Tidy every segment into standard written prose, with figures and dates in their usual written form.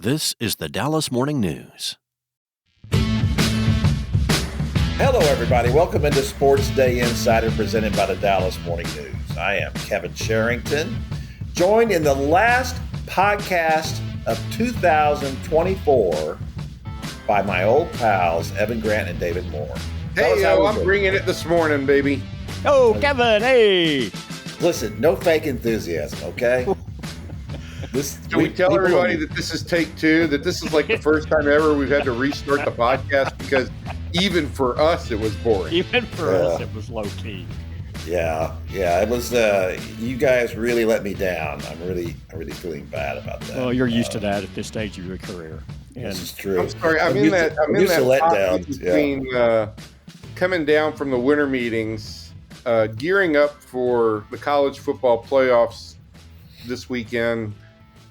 This is the Dallas Morning News. Hello, everybody. Welcome into SportsDay Insider presented by the Dallas Morning News. I am Kevin Sherrington, joined in the last podcast of 2024 by my old pals, Evan Grant and David Moore. Hey, I'm bringing it this morning, baby. Oh, Kevin, hey. Listen, no fake enthusiasm, okay? Can we tell everybody that this is take two, that this is like the first time ever we've had to restart the podcast because even for us, it was boring. Even for us, it was low key. Yeah, it was. You guys really let me down. I'm really feeling bad about that. Well, you're used to that at this stage of your career. And this is true. I'm sorry. I'm in that letdown between coming down from the winter meetings, gearing up for the college football playoffs this weekend,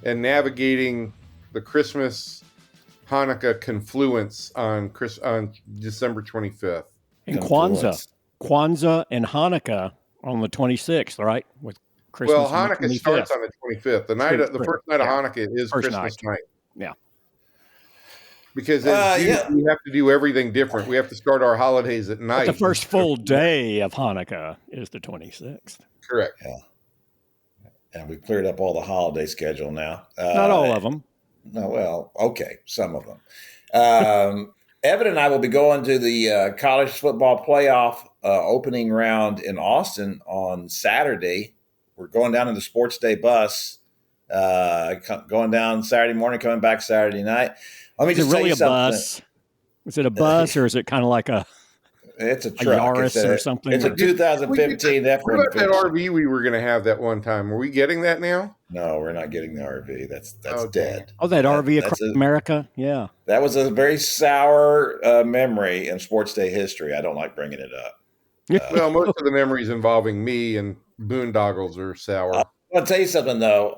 and navigating the Christmas Hanukkah confluence on December 25th. And Kwanzaa and Hanukkah on the 26th, right? With Christmas. Well, Hanukkah starts on the 25th. The first night of Hanukkah is Christmas night. Yeah. Because we have to do everything different. We have to start our holidays at night. But the first full day of Hanukkah is the 26th. Correct. Yeah. And we've cleared up all the holiday schedule now. Not all of them. No, well, okay, some of them. Evan and I will be going to the college football playoff opening round in Austin on Saturday. We're going down in the SportsDay bus, going down Saturday morning, coming back Saturday night. Let me just tell you something. Bus? Is it a bus or is it kind of like it's a truck. Yaris or something? It's a 2015 F-150. What about that RV we were going to have that one time? Are we getting that now? No, we're not getting the RV. That's dead. Oh, that RV across America? Yeah. That was a very sour memory in SportsDay history. I don't like bringing it up. Well, most of the memories involving me and boondoggles are sour. I'll tell you something, though.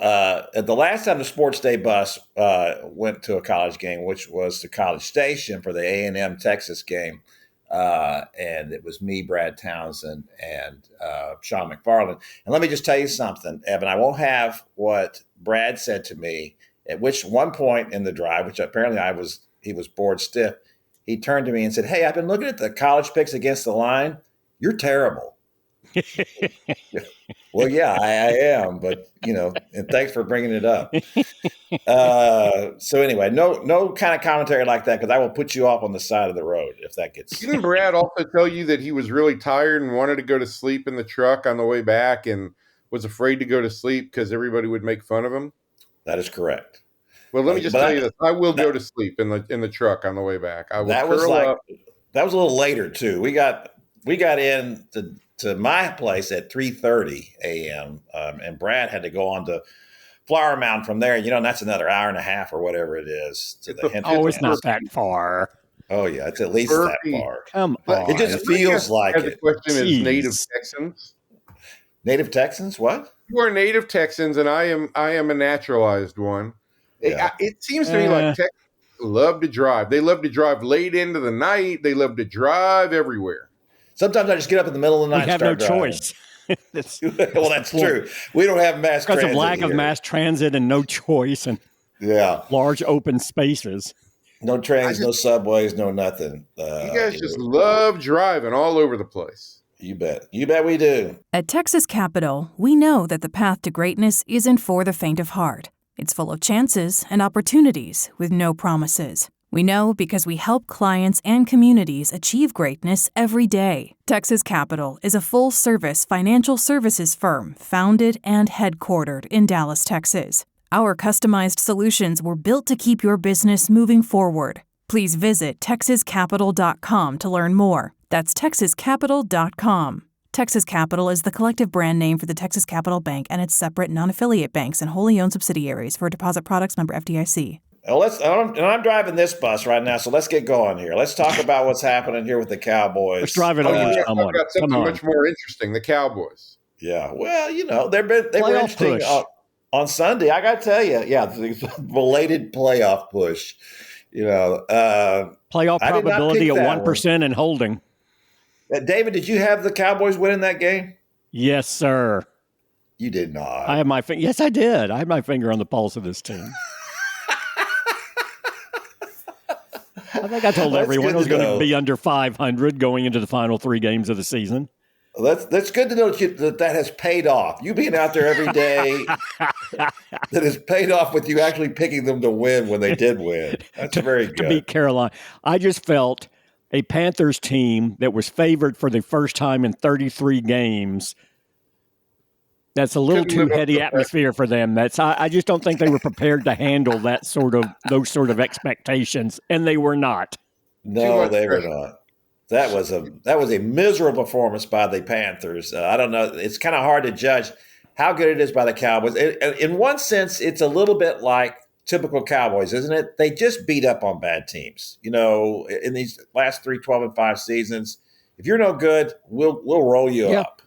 The last time the SportsDay bus went to a college game, which was to College Station for the A&M Texas game, and it was me, Brad Townsend, and Sean McFarland. And let me just tell you something, Evan. I won't have what Brad said to me at one point in the drive, which apparently he was bored stiff. He turned to me and said, "Hey, I've been looking at the college picks against the line. You're terrible." Well, yeah, I am, but and thanks for bringing it up. So anyway, no kind of commentary like that because I will put you off on the side of the road if that gets. Didn't Brad also tell you that he was really tired and wanted to go to sleep in the truck on the way back and was afraid to go to sleep because everybody would make fun of him? That is correct. Well, let me just tell you this: I will go to sleep in the truck on the way back. I will curl up. That was a little later too. We got in to my place at 3:30 a.m. And Brad had to go on to Flower Mound from there. And that's another hour and a half or whatever it is. It's not that far. Oh, yeah, it's at least that far. Come on. It just feels like it. The question is native Texans. Native Texans? What? You are native Texans, and I am a naturalized one. Yeah. It seems to me like Texans love to drive. They love to drive late into the night. They love to drive everywhere. Sometimes I just get up in the middle of the night. We have no choice. That's true. We don't have mass transit. Because of lack of mass transit and no choice and large open spaces. No trains, no subways, no nothing. You guys just love driving all over the place. You bet. You bet we do. At Texas Capital, we know that the path to greatness isn't for the faint of heart. It's full of chances and opportunities with no promises. We know because we help clients and communities achieve greatness every day. Texas Capital is a full-service financial services firm founded and headquartered in Dallas, Texas. Our customized solutions were built to keep your business moving forward. Please visit texascapital.com to learn more. That's texascapital.com. Texas Capital is the collective brand name for the Texas Capital Bank and its separate non-affiliate banks and wholly owned subsidiaries. For deposit products, member FDIC. Well, I'm driving this bus right now, so let's get going here. Let's talk about what's happening here with the Cowboys. Let's drive it over. I've got something much more interesting, the Cowboys. Yeah, well, they were interesting on Sunday. I got to tell you, the belated playoff push. Playoff probability of 1% and holding. David, did you have the Cowboys winning that game? Yes, sir. You did not. Yes, I did. I had my finger on the pulse of this team. I think I told That's everyone good it was to going to know. be under 500 going into the final 3 games of the season. That's good to know that has paid off. You being out there every day, that has paid off with you actually picking them to win when they did win. That's very to good. beat Carolina. I just felt a Panthers team that was favored for the first time in 33 games. That's a little Couldn't too live up heady to that. atmosphere for them. I just don't think they were prepared to handle those sort of expectations, and they were not. No, much they were pressure. not. That was a miserable performance by the Panthers. I don't know. It's kind of hard to judge how good it is by the Cowboys. In one sense, it's a little bit like typical Cowboys, isn't it? They just beat up on bad teams. In these last 3 12-5 seasons, if you're no good, we'll roll you Yeah. up.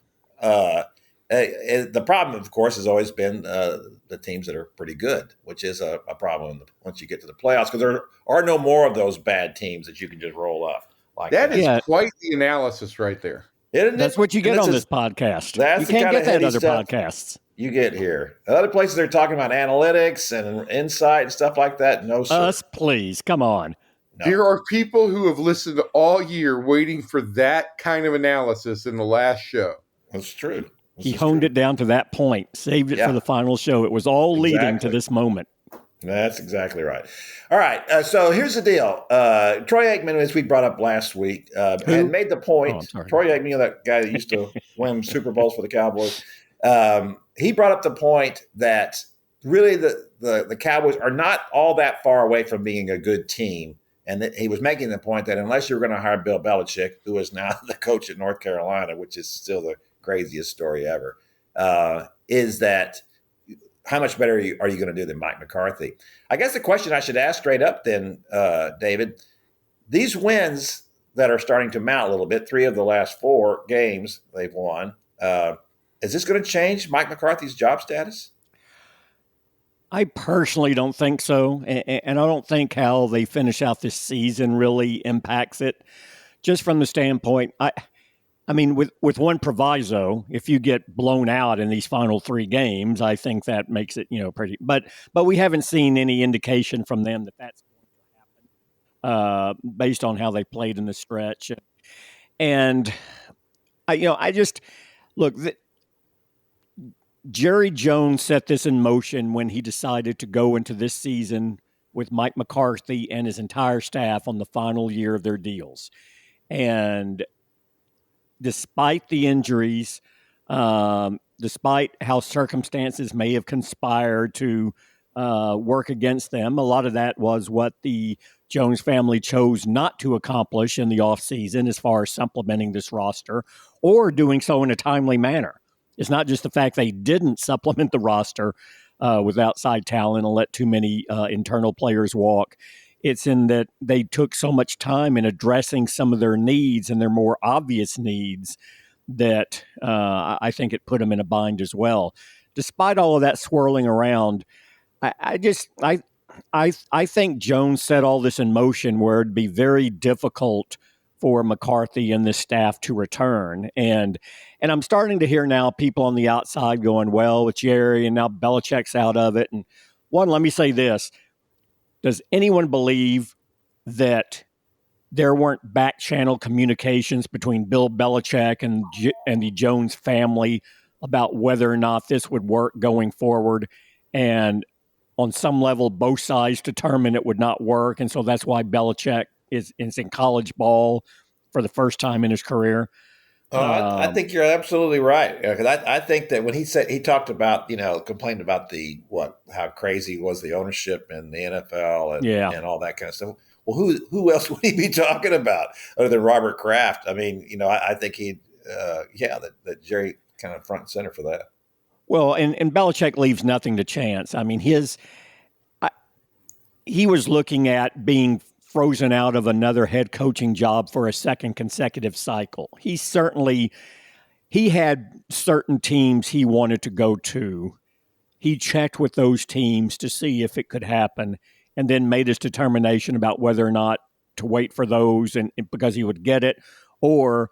The problem, of course, has always been the teams that are pretty good, which is a problem once you get to the playoffs, because there are no more of those bad teams that you can just roll up like That is Yeah. quite the analysis right there. Isn't That's it? what you get And on this this podcast. that's You the can't kinda get that heady other stuff podcasts. you get here. Other places they're talking about analytics and insight and stuff like that. No, sir. Us, please, come on. No. There are people who have listened all year waiting for that kind of analysis in the last show. That's true. He honed it down to that point, saved it Yeah. for the final show. It was all leading to Exactly. this moment. That's exactly right. All right. So here's the deal. Troy Aikman, as we brought up last week, had made the point. Oh, I'm sorry. Troy Aikman, that guy that used to win Super Bowls for the Cowboys, he brought up the point that really the Cowboys are not all that far away from being a good team. And that he was making the point that unless you're going to hire Bill Belichick, who is now the coach at North Carolina, which is still the craziest story ever, is that how much better are you going to do than Mike McCarthy? I guess the question I should ask straight up then, David, these wins that are starting to mount a little bit, 3 of the last 4 games they've won, is this going to change Mike McCarthy's job status? I personally don't think so, and I don't think how they finish out this season really impacts it. Just from the standpoint, I mean, with one proviso, if you get blown out in these final 3 games, I think that makes it pretty. But we haven't seen any indication from them that that's going to happen based on how they played in the stretch. And I just look. Jerry Jones set this in motion when he decided to go into this season with Mike McCarthy and his entire staff on the final year of their deals. And despite the injuries, despite how circumstances may have conspired to work against them, a lot of that was what the Jones family chose not to accomplish in the offseason as far as supplementing this roster or doing so in a timely manner. It's not just the fact they didn't supplement the roster with outside talent and let too many internal players walk. It's in that they took so much time in addressing some of their needs and their more obvious needs that I think it put them in a bind as well. Despite all of that swirling around, I think Jones set all this in motion where it'd be very difficult for McCarthy and the staff to return. And I'm starting to hear now people on the outside going, well, it's Jerry and now Belichick's out of it. And let me say this. Does anyone believe that there weren't back channel communications between Bill Belichick and the Jones family about whether or not this would work going forward? And on some level, both sides determined it would not work. And so that's why Belichick is in college ball for the first time in his career. I think you're absolutely right. Because I think that when he talked about, complained about how crazy was the ownership in the NFL and all that kind of stuff. Well, who else would he be talking about other than Robert Kraft? I mean, I think that Jerry kind of front and center for that. Well, and Belichick leaves nothing to chance. I mean, he was looking at being frozen out of another head coaching job for a second consecutive cycle. He had certain teams he wanted to go to. He checked with those teams to see if it could happen and then made his determination about whether or not to wait for those and because he would get it, or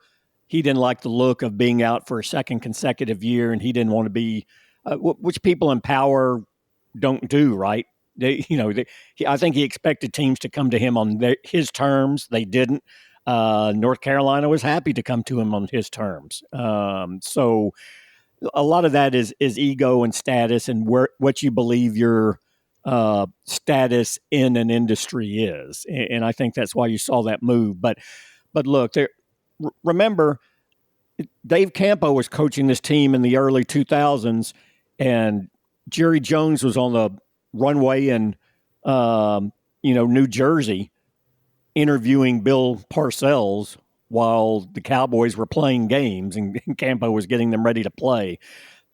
he didn't like the look of being out for a second consecutive year and he didn't want to be, which people in power don't do, right? I think he expected teams to come to him on his terms. They didn't. North Carolina was happy to come to him on his terms. So a lot of that is ego and status and what you believe your status in an industry is. And I think that's why you saw that move. But look, remember, Dave Campo was coaching this team in the early 2000s, and Jerry Jones was on the runway in New Jersey interviewing Bill Parcells while the Cowboys were playing games, and Campo was getting them ready to play.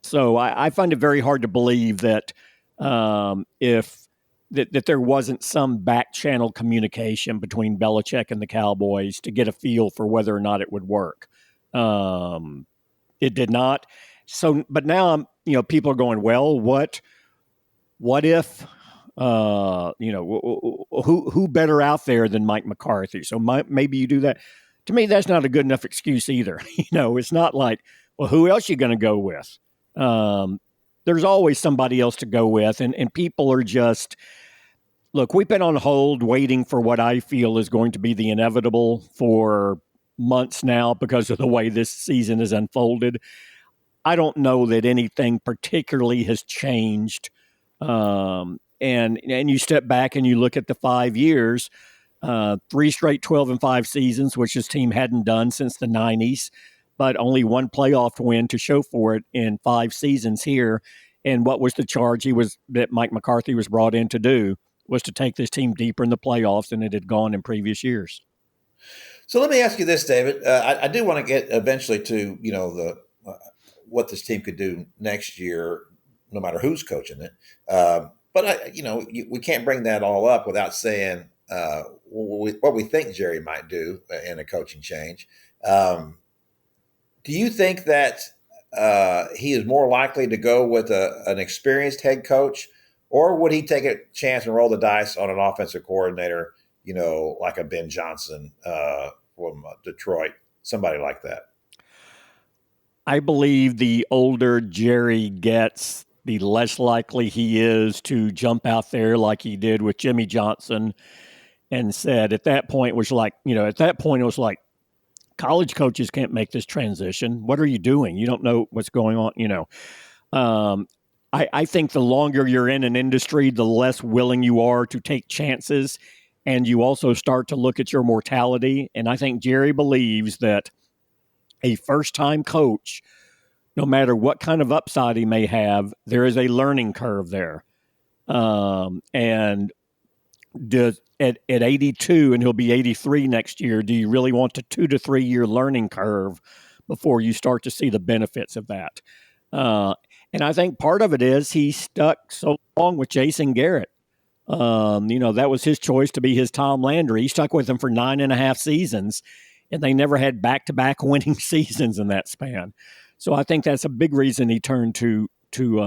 So I find it very hard to believe that that there wasn't some back channel communication between Belichick and the Cowboys to get a feel for whether or not it would work. It did not. So, but now people are going, well, what if, who better out there than Mike McCarthy? So maybe you do that. To me, that's not a good enough excuse either. It's not like, well, who else you going to go with? There's always somebody else to go with. And people are just, look, we've been on hold waiting for what I feel is going to be the inevitable for months now because of the way this season has unfolded. I don't know that anything particularly has changed. And you step back and you look at the 5 years, 3 straight 12-5 seasons, which this team hadn't done since the 90s, but only one playoff win to show for it in 5 seasons here. And what was the charge that Mike McCarthy was brought in to do was to take this team deeper in the playoffs than it had gone in previous years. So let me ask you this, David. I do want to get eventually to what this team could do next year, no matter who's coaching it. But we can't bring that all up without saying what we think Jerry might do in a coaching change. Do you think that he is more likely to go with an experienced head coach, or would he take a chance and roll the dice on an offensive coordinator, like a Ben Johnson from Detroit, somebody like that? I believe the older Jerry gets, the less likely he is to jump out there like he did with Jimmy Johnson and said at that point it was like, college coaches can't make this transition. What are you doing? You don't know what's going on, I think the longer you're in an industry, the less willing you are to take chances, and you also start to look at your mortality. And I think Jerry believes that a first-time coach, no matter what kind of upside he may have, there is a learning curve there. And at 82, and he'll be 83 next year, do you really want a 2 to 3 year learning curve before you start to see the benefits of that? And I think part of it is he stuck so long with Jason Garrett. That was his choice to be his Tom Landry. He stuck with him for 9.5 seasons, and they never had back-to-back winning seasons in that span. So I think that's a big reason he turned to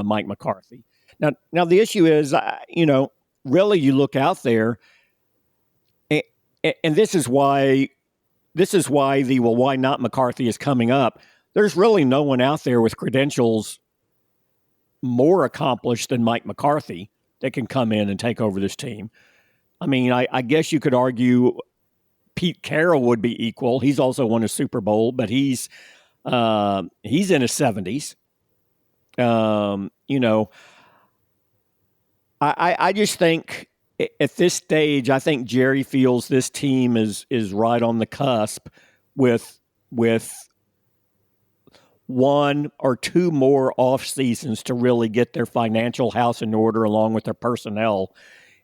Mike McCarthy. Now the issue is, really you look out there, and this is why why not McCarthy is coming up. There's really no one out there with credentials more accomplished than Mike McCarthy that can come in and take over this team. I mean, I guess you could argue Pete Carroll would be equal. He's also won a Super Bowl, but he's in his 70s. I just think at this stage, I think Jerry feels this team is right on the cusp with one or two more off seasons to really get their financial house in order along with their personnel.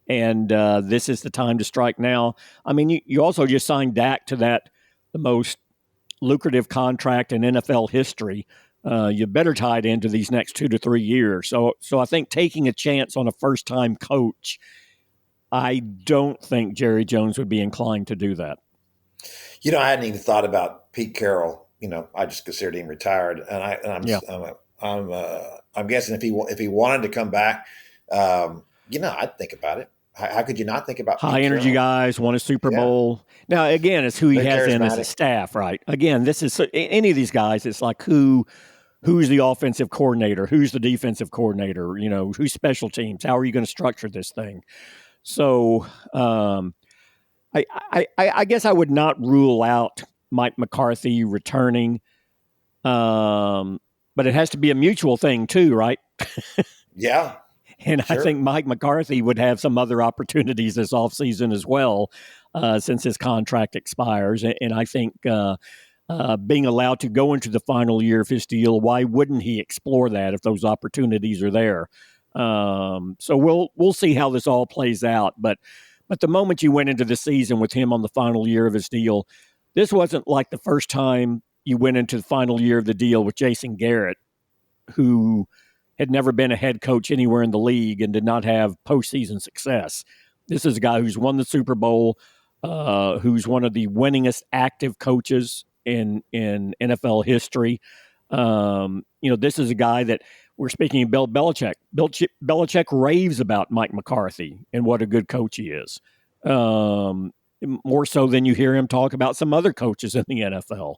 And this is the time to strike now. I mean, you also just signed Dak to the most lucrative contract in NFL history. You better tie it into these next 2 to 3 years. So I think taking a chance on a first-time coach, I don't think Jerry Jones would be inclined to do that. I hadn't even thought about Pete Carroll. I just considered him retired, and I'm guessing if he wanted to come back, I'd think about it. How could you not think about high energy guys, won a Super Bowl? Now, again, it's who he has in as a staff, right? Again, this is any of these guys. It's like who who's the offensive coordinator, who's the defensive coordinator, who's special teams, how are you going to structure this thing? So I guess I would not rule out Mike McCarthy returning, but it has to be a mutual thing too, right? Yeah. And Sure. I think Mike McCarthy would have some other opportunities this offseason as well, since his contract expires. And I think being allowed to go into the final year of his deal, why wouldn't he explore that if those opportunities are there? So we'll see how this all plays out. But the moment you went into the season with him on the final year of his deal, this wasn't like the first time you went into the final year of the deal with Jason Garrett, who had never been a head coach anywhere in the league and did not have postseason success. This is a guy who's won the Super Bowl, who's one of the winningest active coaches in NFL history. This is a guy that we're speaking of Bill Belichick. Belichick raves about Mike McCarthy and what a good coach he is. More so than you hear him talk about some other coaches in the NFL.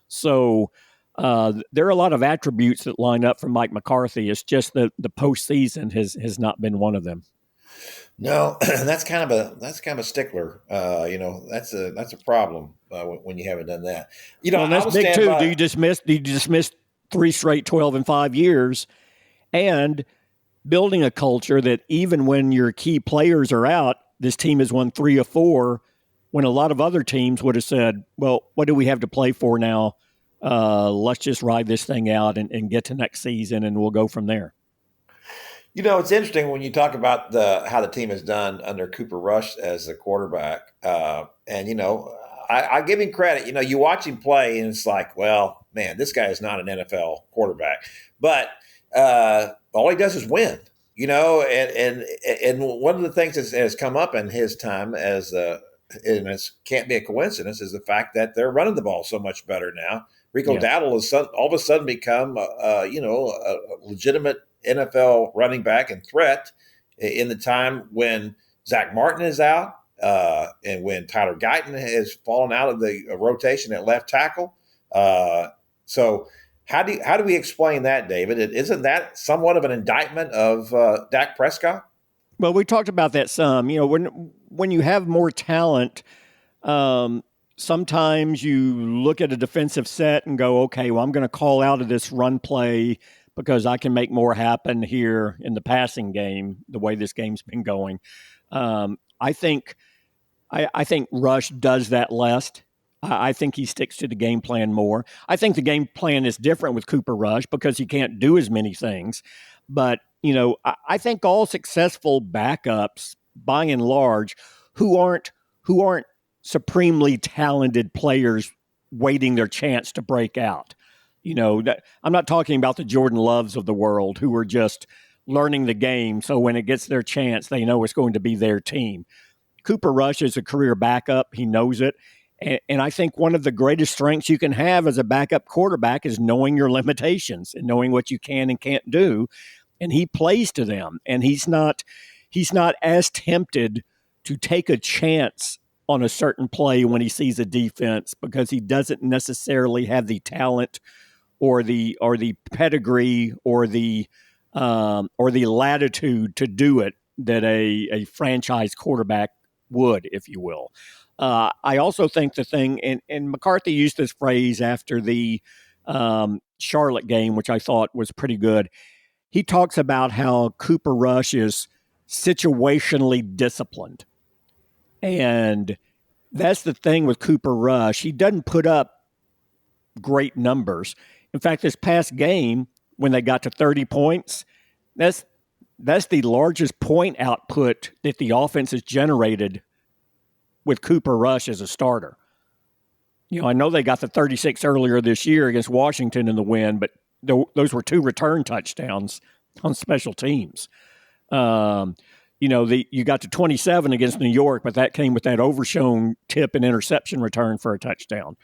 So there are a lot of attributes that line up for Mike McCarthy. It's just that the postseason has not been one of them. No, that's kind of a stickler. That's a problem when you haven't done that. And that's big too. Do you dismiss 3 straight 12-5 years, and building a culture that even when your key players are out, this team has won 3 or 4, when a lot of other teams would have said, well, what do we have to play for now? Let's just ride this thing out and get to next season, and we'll go from there. It's interesting when you talk about how the team has done under Cooper Rush as the quarterback. I give him credit. You watch him play, and it's like, well, man, this guy is not an NFL quarterback. But all he does is win. And one of the things that has come up in his time and it can't be a coincidence, is the fact that they're running the ball so much better now. Rico Dowdle has all of a sudden become, a legitimate NFL running back and threat in the time when Zach Martin is out and when Tyler Guyton has fallen out of the rotation at left tackle. So how do we explain that, David? Isn't that somewhat of an indictment of Dak Prescott? Well, we talked about that some. When you have more talent, sometimes you look at a defensive set and go, okay, well, I'm going to call out of this run play because I can make more happen here in the passing game, the way this game's been going. I think Rush does that less. I think he sticks to the game plan more. I think the game plan is different with Cooper Rush because he can't do as many things. But, I think all successful backups, by and large, who aren't supremely talented players waiting their chance to break out. I'm not talking about the Jordan Loves of the world who are just learning the game, so when it gets their chance, they know it's going to be their team. Cooper Rush is a career backup. He knows it. And I think one of the greatest strengths you can have as a backup quarterback is knowing your limitations and knowing what you can and can't do. And he plays to them. And he's not as tempted to take a chance on a certain play when he sees a defense because he doesn't necessarily have the talent or the pedigree or the latitude to do it that a franchise quarterback would, if you will. I also think the thing, and McCarthy used this phrase after the Charlotte game, which I thought was pretty good. He talks about how Cooper Rush is situationally disciplined. And that's the thing with Cooper Rush. He doesn't put up great numbers. In fact, this past game, when they got to 30 points, that's the largest point output that the offense has generated with Cooper Rush as a starter. I know they got the 36 earlier this year against Washington in the win, but those were 2 return touchdowns on special teams. You got to 27 against New York, but that came with that overshown tip and interception return for a touchdown.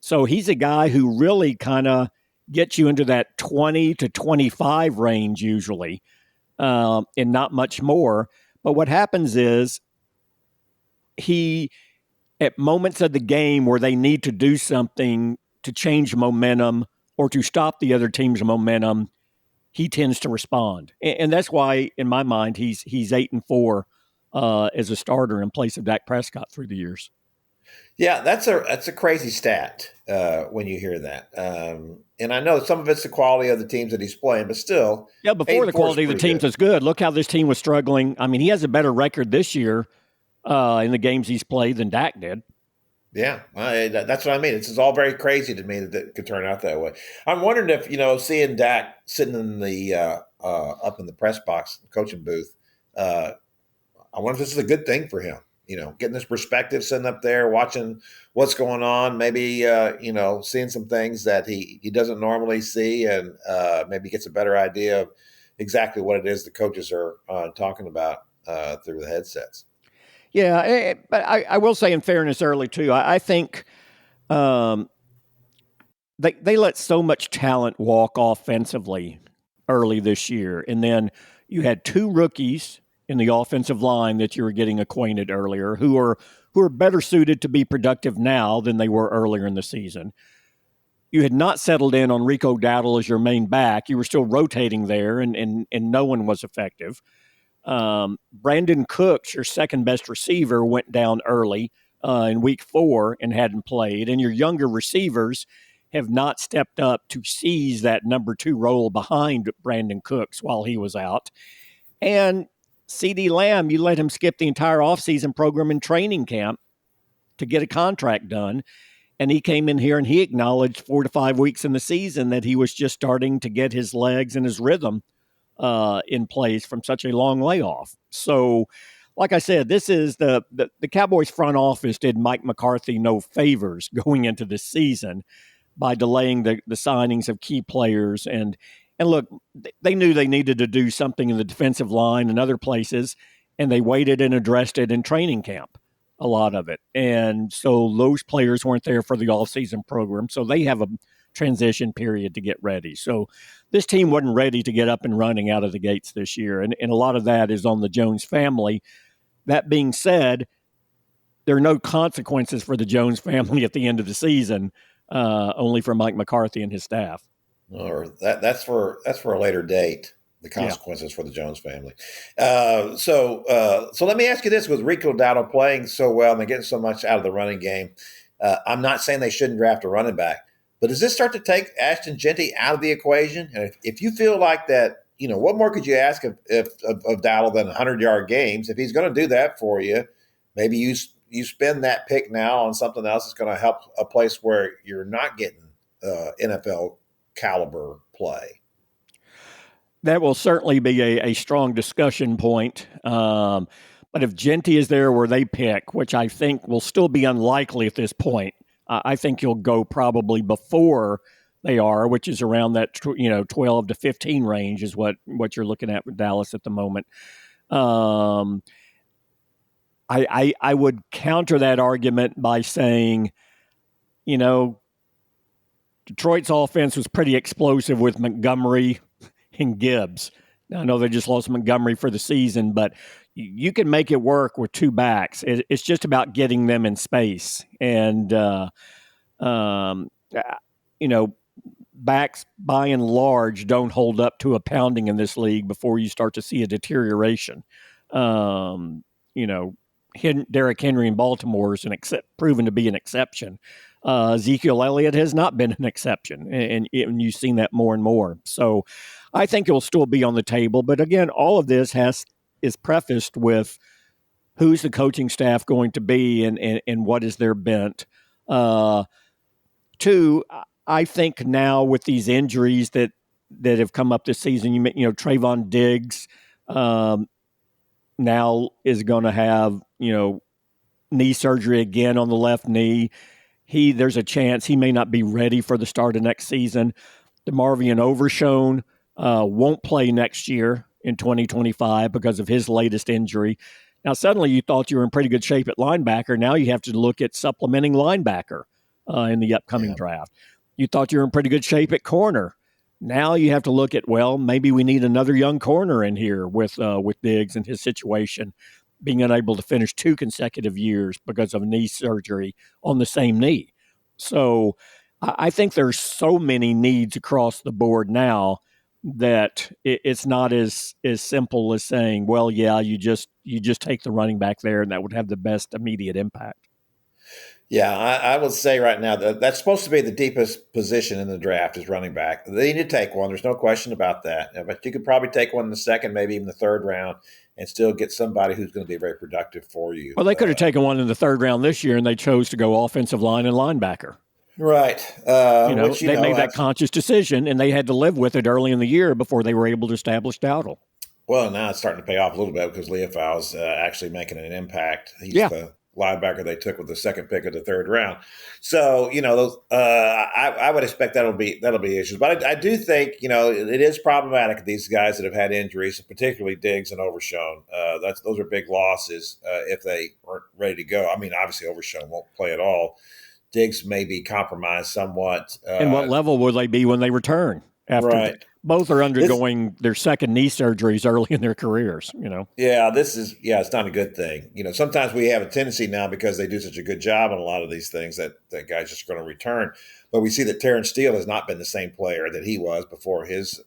So he's a guy who really kind of gets you into that 20 to 25 range usually, and not much more. But what happens is he, at moments of the game where they need to do something to change momentum or to stop the other team's momentum, he tends to respond. And that's why, in my mind, he's 8-4 as a starter in place of Dak Prescott through the years. Yeah, that's a crazy stat when you hear that. And I know some of it's the quality of the teams that he's playing, but still. Yeah, before the quality of the teams is good. Look how this team was struggling. I mean, he has a better record this year in the games he's played than Dak did. Yeah, that's what I mean. It's all very crazy to me that it could turn out that way. I'm wondering if, seeing Dak sitting in the up in the press box, coaching booth, I wonder if this is a good thing for him. Getting this perspective, sitting up there, watching what's going on, maybe, seeing some things that he doesn't normally see, and maybe gets a better idea of exactly what it is the coaches are talking about through the headsets. Yeah, but I will say, in fairness, early too, I think they let so much talent walk offensively early this year, and then you had 2 rookies in the offensive line that you were getting acquainted earlier, who are better suited to be productive now than they were earlier in the season. You had not settled in on Rico Dowdle as your main back. You were still rotating there, and no one was effective. Brandon Cooks, your second best receiver, went down early in week 4 and hadn't played. And your younger receivers have not stepped up to seize that number 2 role behind Brandon Cooks while he was out. And CeeDee Lamb, you let him skip the entire offseason program in training camp to get a contract done. And he came in here and he acknowledged 4 to 5 weeks in the season that he was just starting to get his legs and his rhythm in place from such a long layoff. So, like I said, this is the Cowboys front office did Mike McCarthy no favors going into this season by delaying the signings of key players. And look, they knew they needed to do something in the defensive line and other places, and they waited and addressed it in training camp, a lot of it. And so those players weren't there for the offseason program, so they have a transition period to get ready. So this team wasn't ready to get up and running out of the gates this year, and a lot of that is on the Jones family. That being said, there are no consequences for the Jones family at the end of the season, only for Mike McCarthy and his staff. Or that's for a later date, the consequences for the Jones family. So let me ask you this: with Rico Dowdle playing so well and they're getting so much out of the running game, I'm not saying they shouldn't draft a running back, but does this start to take Ashton Jeanty out of the equation? And if you feel like that, what more could you ask of Dowdle than 100-yard games? If he's going to do that for you, maybe you spend that pick now on something else that's going to help a place where you're not getting NFL caliber play. That will certainly be a strong discussion point. But if Jeanty is there where they pick, which I think will still be unlikely at this point, I think you'll go probably before they are, which is around that 12 to 15 range is what you're looking at with Dallas at the moment. I would counter that argument by saying, Detroit's offense was pretty explosive with Montgomery and Gibbs. Now, I know they just lost Montgomery for the season, but you can make it work with 2 backs. It's just about getting them in space. And, backs by and large don't hold up to a pounding in this league before you start to see a deterioration. Derrick Henry in Baltimore is proven to be an exception. Ezekiel Elliott has not been an exception, and you've seen that more and more. So I think it will still be on the table. But again, all of this is prefaced with who's the coaching staff going to be and what is their bent. 2, I think now with these injuries that have come up this season, Trayvon Diggs now is going to have, knee surgery again on the left knee. There's a chance he may not be ready for the start of next season. DeMarvion Overshown won't play next year in 2025 because of his latest injury. Now, suddenly you thought you were in pretty good shape at linebacker. Now you have to look at supplementing linebacker in the upcoming draft. You thought you were in pretty good shape at corner. Now you have to look at, maybe we need another young corner in here with Diggs and his situation, being unable to finish 2 consecutive years because of knee surgery on the same knee. So I think there's so many needs across the board now that it's not as simple as saying, well, yeah, you just take the running back there and that would have the best immediate impact. Yeah, I would say right now that that's supposed to be the deepest position in the draft is running back. They need to take one. There's no question about that. But you could probably take one in the second, maybe even the third round, and still get somebody who's going to be very productive for you. Well, they could have taken one in the third round this year, and they chose to go offensive line and linebacker. Right. They made that conscious decision, and they had to live with it early in the year before they were able to establish Dowdle. Well, now it's starting to pay off a little bit because Leofau's actually making an impact. He's the linebacker they took with the second pick of the third round. So, I would expect that'll be issues. But I do think, it is problematic, these guys that have had injuries, particularly Diggs and Overshown. Those are big losses if they aren't ready to go. I mean, obviously Overshown won't play at all. Diggs may be compromised somewhat. And what level will they be when they return? Right. Both are undergoing their second knee surgeries early in their careers, Yeah, it's not a good thing. Sometimes we have a tendency now because they do such a good job on a lot of these things that guys just going to return. But we see that Terrence Steele has not been the same player that he was before his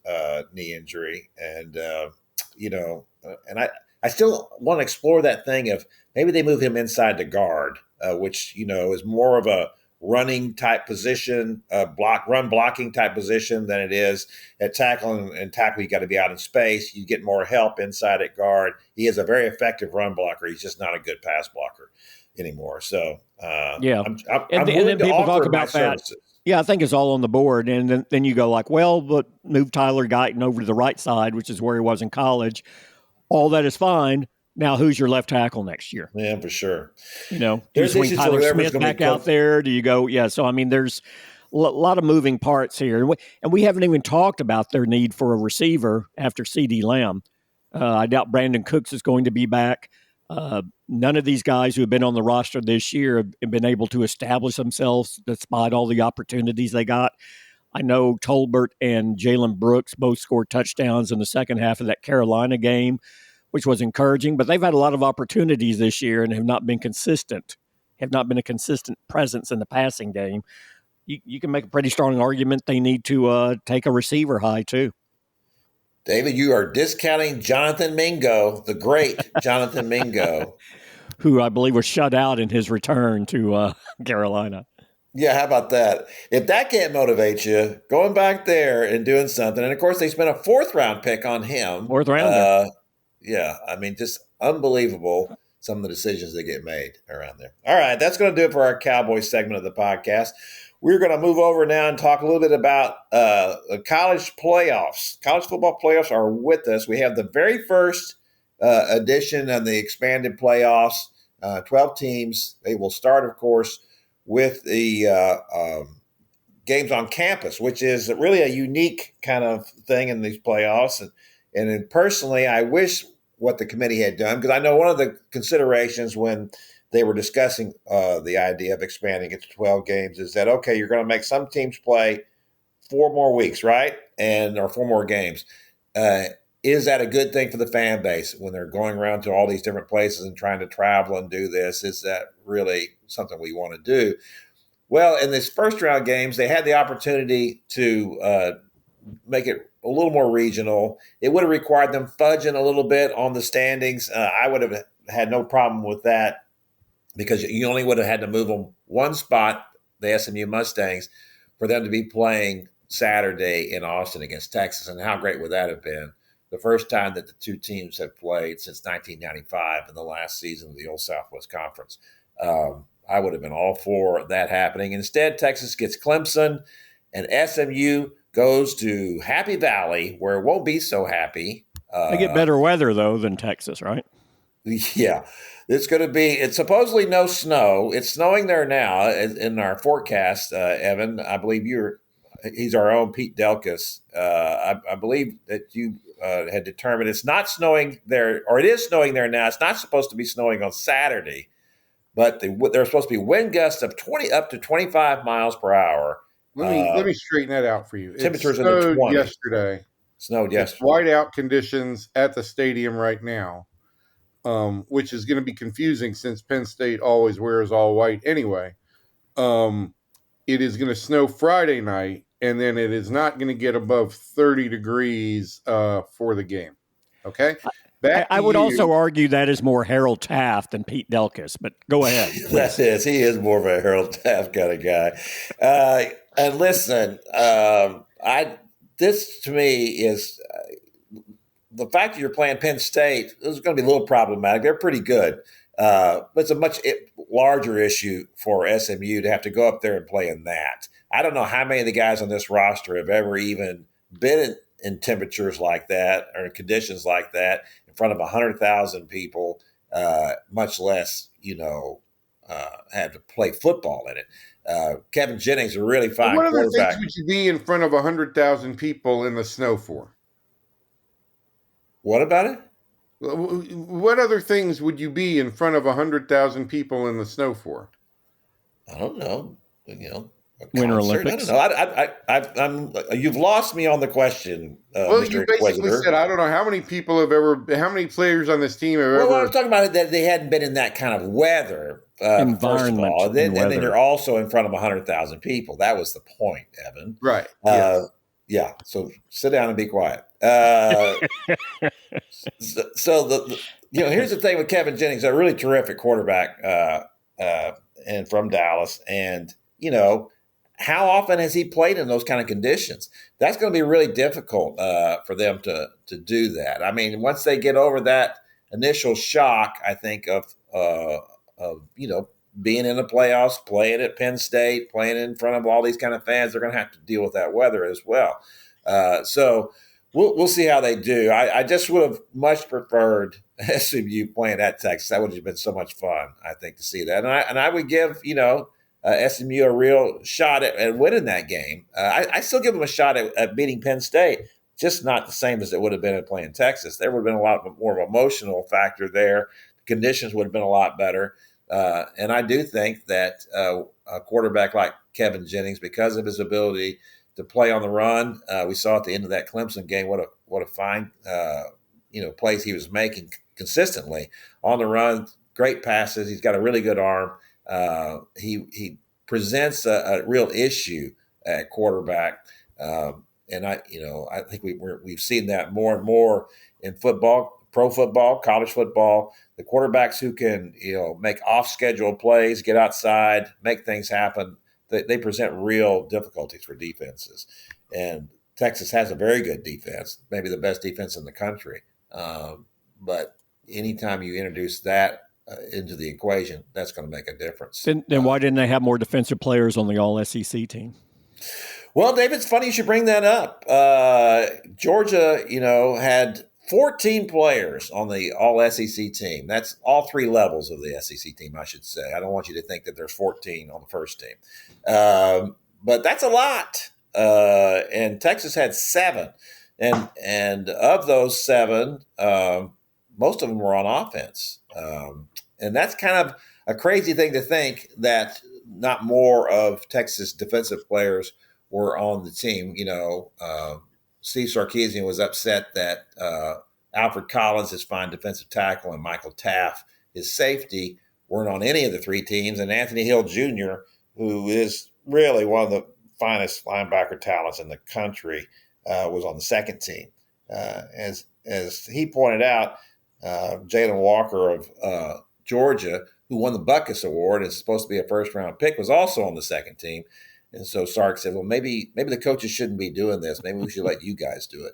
knee injury. And, and I still want to explore that thing of maybe they move him inside the guard, which, is more of a running type position, run blocking type position than it is at tackle. And tackle, you got to be out in space. You get more help inside at guard. He is a very effective run blocker. He's just not a good pass blocker anymore. So I'm and then people talk about that. Services. Yeah, I think it's all on the board. And then you go like, well, but move Tyler Guyton over to the right side, which is where he was in college. All that is fine. Now, who's your left tackle next year? Yeah, for sure. Do you swing Tyler Smith back out there? Do you go? Yeah. So, I mean, there's a lot of moving parts here. And we haven't even talked about their need for a receiver after CeeDee Lamb. I doubt Brandon Cooks is going to be back. None of these guys who have been on the roster this year have been able to establish themselves despite all the opportunities they got. I know Tolbert and Jalen Brooks both scored touchdowns in the second half of that Carolina game, which was encouraging, but they've had a lot of opportunities this year and have not been consistent, have not been a consistent presence in the passing game. You can make a pretty strong argument they need to take a receiver high, too. David, you are discounting Jonathan Mingo, the great Jonathan Mingo. Who I believe was shut out in his return to Carolina. Yeah, how about that? If that can't motivate you, going back there and doing something, and of course they spent a fourth-round pick on him. Fourth rounder. Yeah, I mean, just unbelievable some of the decisions that get made around there. All right, that's going to do it for our Cowboys segment of the podcast. We're going to move over now and talk a little bit about the college playoffs. College football playoffs are with us. We have the very first edition of the expanded playoffs, 12 teams. They will start, of course, with the games on campus, which is really a unique kind of thing in these playoffs. And personally, I wish what the committee had done, because I know one of the considerations when they were discussing the idea of expanding it to 12 games is that, okay, you're going to make some teams play 4 more weeks, right? Or 4 more games. Is that a good thing for the fan base when they're going around to all these different places and trying to travel and do this? Is that really something we want to do? Well, in these first round games, they had the opportunity to make it a little more regional. It would have required them fudging a little bit on the standings. I would have had no problem with that because you only would have had to move them one spot, the SMU Mustangs, for them to be playing Saturday in Austin against Texas. And how great would that have been? The first time that the two teams have played since 1995 in the last season of the old Southwest Conference. I would have been all for that happening. Instead, Texas gets Clemson, and SMU goes to Happy Valley, where it won't be so happy. They get better weather, though, than Texas, right? Yeah. It's supposedly no snow. It's snowing there now in our forecast, Evan. I believe he's our own Pete Delkus. I believe that you had determined it's not snowing there, or it is snowing there now. It's not supposed to be snowing on Saturday, but there's supposed to be wind gusts of 20 up to 25 miles per hour. Let me straighten that out for you. Temperatures in the 20s. Yesterday. Snowed yesterday. It's whiteout conditions at the stadium right now, which is going to be confusing since Penn State always wears all white anyway. it is going to snow Friday night, and then it is not going to get above 30 degrees for the game. Okay? I would also argue that is more Harold Taft than Pete Delkus, but go ahead. That is. He is more of a Harold Taft kind of guy. And listen, this to me is the fact that you're playing Penn State is going to be a little problematic. They're pretty good. But it's a much larger issue for SMU to have to go up there and play in that. I don't know how many of the guys on this roster have ever even been in temperatures like that or in conditions like that in front of 100,000 people, much less, had to play football in it. Kevin Jennings, a really fine quarterback. What other things would you be in front of 100,000 people in the snow for? What about it? What other things would you be in front of 100,000 people in the snow for? I don't know. Winter Olympics. I don't know. You've lost me on the question. Well, Mr. you basically said I don't know how many players on this team have ever. Well, I was talking about it that they hadn't been in that kind of weather. Environment. First of all, and then you're also in front of 100,000 people. That was the point, Evan. Right. Yes. Yeah. So sit down and be quiet. Here's the thing with Kevin Jennings, a really terrific quarterback, and from Dallas, and how often has he played in those kind of conditions? That's going to be really difficult for them to do that. I mean, once they get over that initial shock, I think of being in the playoffs, playing at Penn State, playing in front of all these kind of fans, they're going to have to deal with that weather as well. So we'll see how they do. I just would have much preferred SMU playing at Texas. That would have been so much fun, I think, to see that. And I would give SMU a real shot at winning that game. I still give them a shot at beating Penn State, just not the same as it would have been at playing Texas. There would have been a lot more of an emotional factor there. The conditions would have been a lot better. And I do think that a quarterback like Kevin Jennings, because of his ability to play on the run, we saw at the end of that Clemson game what a fine plays he was making consistently on the run. Great passes. He's got a really good arm. He presents a real issue at quarterback, and I think we've seen that more and more in football, pro football, college football. The quarterbacks who can make off schedule plays, get outside, make things happen, they present real difficulties for defenses. And Texas has a very good defense, maybe the best defense in the country. But anytime you introduce that into the equation, that's going to make a difference. Then why didn't they have more defensive players on the All-SEC team? Well, David, it's funny you should bring that up. Georgia, had 14 players on the All-SEC team. That's all three levels of the SEC team, I should say. I don't want you to think that there's 14 on the first team. But that's a lot. And Texas had 7. And of those 7, most of them were on offense. And that's kind of a crazy thing to think that not more of Texas defensive players were on the team. Steve Sarkisian was upset that Alfred Collins, his fine defensive tackle, and Michael Taft, his safety, weren't on any of the 3 teams. And Anthony Hill Jr., who is really one of the finest linebacker talents in the country, was on the second team. As he pointed out, Jalen Walker of Georgia, who won the Butkus Award and is supposed to be a first-round pick, was also on the second team. And so Sark said, well, maybe the coaches shouldn't be doing this. Maybe we should let you guys do it,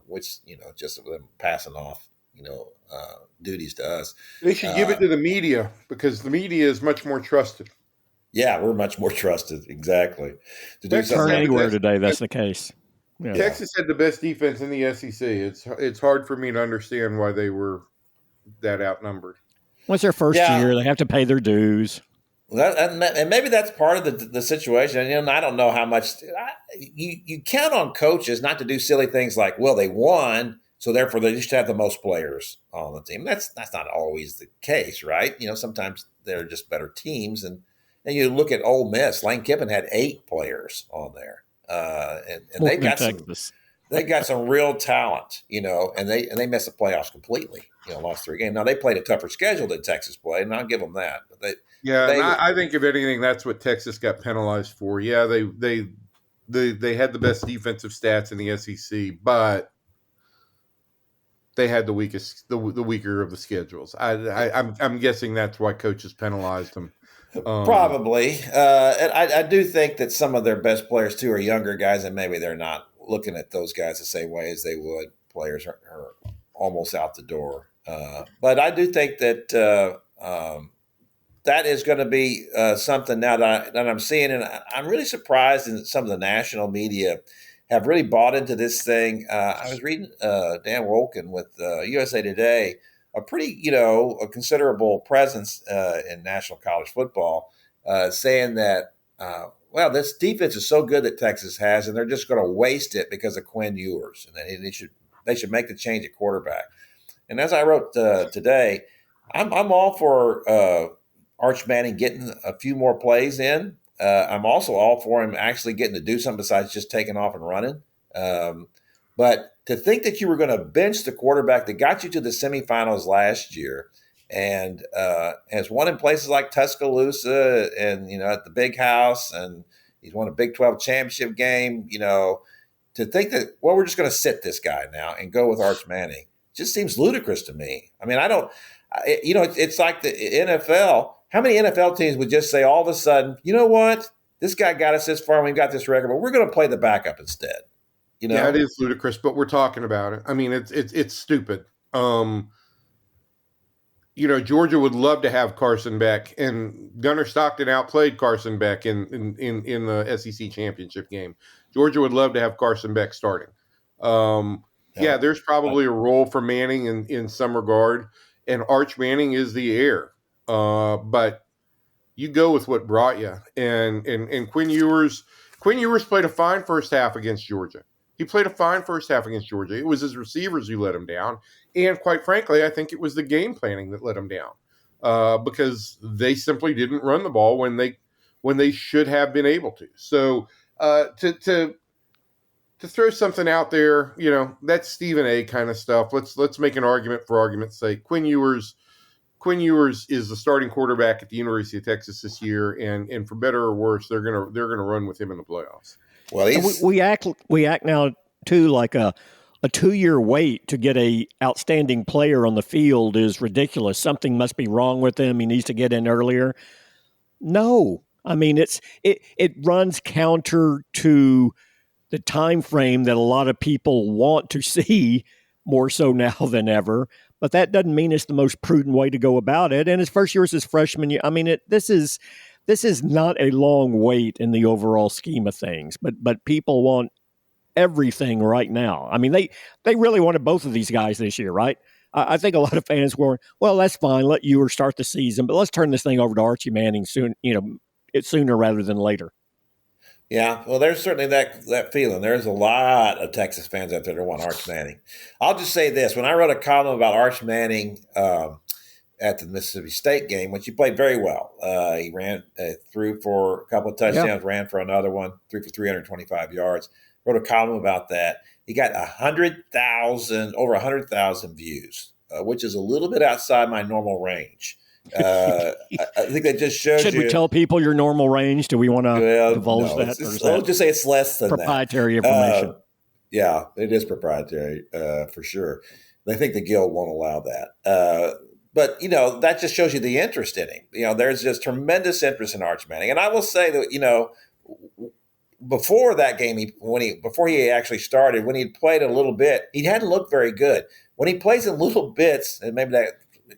which, just them passing off, duties to us. They should give it to the media because the media is much more trusted. Yeah, we're much more trusted. Exactly. To do turn anywhere today, that's the case. Yeah. Texas had the best defense in the SEC. It's hard for me to understand why they were that outnumbered. Well, it's their first year. They have to pay their dues. And maybe that's part of the situation. And I don't know how much you count on coaches not to do silly things like, well, they won, so therefore they just have the most players on the team. That's not always the case, right? Sometimes they're just better teams. And you look at Ole Miss. Lane Kiffin had 8 players on there, and they've got they got some real talent, and they missed the playoffs completely. Lost 3 games. Now they played a tougher schedule than Texas played, and I'll give them that. But and I think if anything, that's what Texas got penalized for. Yeah, they had the best defensive stats in the SEC, but they had the weaker of the schedules. I'm guessing that's why coaches penalized them. Probably, and I do think that some of their best players too are younger guys, and maybe they're not looking at those guys the same way as they would. Players are almost out the door, but I do think that that is going to be something now that I'm seeing, and I'm really surprised that some of the national media have really bought into this thing. I was reading Dan Wolken with USA Today, a pretty, a considerable presence in national college football, saying that, this defense is so good that Texas has, and they're just going to waste it because of Quinn Ewers, and they should make the change at quarterback. And as I wrote today, I'm all for Arch Manning getting a few more plays in. I'm also all for him actually getting to do something besides just taking off and running. But to think that you were going to bench the quarterback that got you to the semifinals last year and has won in places like Tuscaloosa and, at the Big House, and he's won a Big 12 championship game, to think that, we're just going to sit this guy now and go with Arch Manning just seems ludicrous to me. I mean, it's like the NFL. How many NFL teams would just say all of a sudden, you know what, this guy got us this far and we've got this record, but we're going to play the backup instead? Yeah, it is ludicrous, but we're talking about it. I mean, it's stupid. Georgia would love to have Carson back, and Gunnar Stockton outplayed Carson back in the SEC championship game. Georgia would love to have Carson back starting. There's probably a role for Manning in some regard, and Arch Manning is the heir. But you go with what brought you. And Quinn Ewers played a fine first half against Georgia. He played a fine first half against Georgia. It was his receivers who let him down. And quite frankly, I think it was the game planning that let him down, because they simply didn't run the ball when they should have been able to. So to throw something out there, that's Stephen A. kind of stuff. Let's make an argument for argument's sake. Quinn Ewers is the starting quarterback at the University of Texas this year, and for better or worse, they're gonna run with him in the playoffs. Well, we act now too like a 2-year wait to get a outstanding player on the field is ridiculous. Something must be wrong with him. He needs to get in earlier. No, I mean it runs counter to the time frame that a lot of people want to see more so now than ever. But that doesn't mean it's the most prudent way to go about it. And his first year as his freshman year, I mean, this is not a long wait in the overall scheme of things. But people want everything right now. I mean, they really wanted both of these guys this year, right? I think a lot of fans were, well, that's fine. Let Ewers start the season, but let's turn this thing over to Archie Manning soon. It's sooner rather than later. Yeah, well, there's certainly that feeling. There's a lot of Texas fans out there that want Arch Manning. I'll just say this. When I wrote a column about Arch Manning at the Mississippi State game, which he played very well, he ran threw for a couple of touchdowns, ran for another one, threw for 325 yards, wrote a column about that. He got over 100,000 views, which is a little bit outside my normal range. I think that just shows Should we tell people your normal range? Do we want to divulge that? I'll just say it's less than proprietary information. Yeah, it is proprietary for sure. I think the Guild won't allow that. But, that just shows you the interest in him. There's just tremendous interest in Arch Manning. And I will say that, before that game, before he actually started, when he played a little bit, he hadn't looked very good. When he plays in little bits, and maybe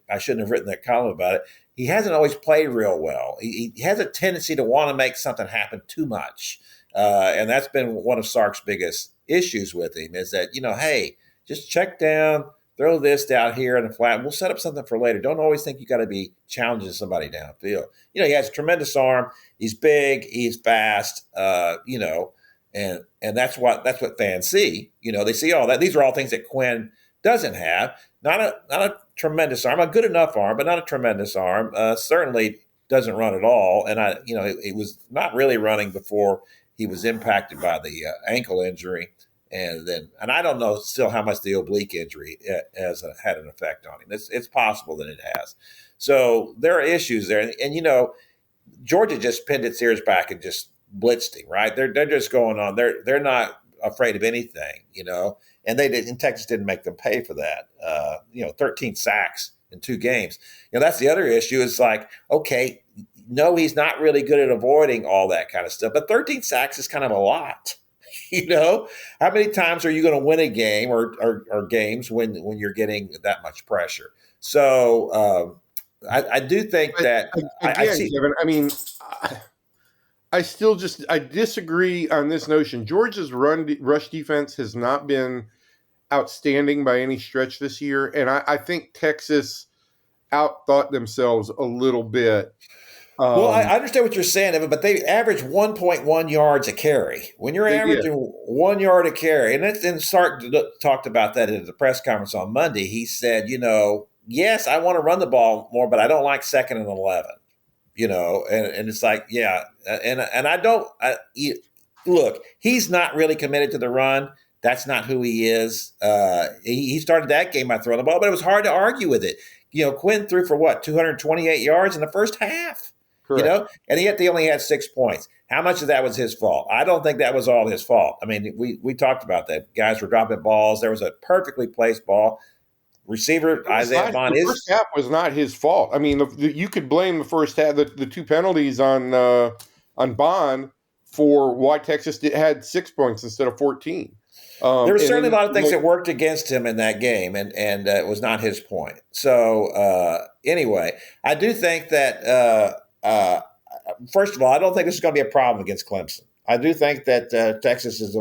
I shouldn't have written that column about it, he hasn't always played real well. He has a tendency to want to make something happen too much. And that's been one of Sark's biggest issues with him is that, hey, just check down, throw this down here in the flat, and we'll set up something for later. Don't always think you got to be challenging somebody downfield. He has a tremendous arm. He's big. He's fast. And that's what fans see. They see all that. These are all things that Quinn doesn't have. Not a tremendous arm, a good enough arm, but not a tremendous arm. Certainly doesn't run at all. And he was not really running before he was impacted by the ankle injury. And I don't know still how much the oblique injury has had an effect on him. It's possible that it has. So there are issues there. And Georgia just pinned its ears back and just blitzed him, right? They're just going on. They're not afraid of anything, and and Texas didn't make them pay for that. 13 sacks in 2 games. That's the other issue. It's like, okay, no, he's not really good at avoiding all that kind of stuff, but 13 sacks is kind of a lot. How many times are you going to win a game or games when you're getting that much pressure? So I do think that I see. Kevin, I mean, I disagree on this notion. Georgia's rush defense has not been outstanding by any stretch this year, and I think Texas outthought themselves a little bit. Well, I understand what you're saying, Evan, but they average 1.1 yards a carry. When you're averaging 1 yard a carry, and Sark talked about that at the press conference on Monday. He said, yes, I want to run the ball more, but I don't like 2nd and 11. And it's like, yeah, and I don't look. He's not really committed to the run. That's not who he is. He started that game by throwing the ball, but it was hard to argue with it. Quinn threw for 228 yards in the first half. Correct. And yet they only had 6 points. How much of that was his fault? I don't think that was all his fault. I mean, we talked about that. Guys were dropping balls. There was a perfectly placed ball. Receiver Isaiah Bond. The first half was not his fault. I mean, you could blame the first half, the 2 penalties on Bond for why Texas had 6 points instead of 14. There were certainly a lot of things that worked against him in that game, and it was not his point. So anyway, I do think that first of all, I don't think this is going to be a problem against Clemson. I do think that Texas is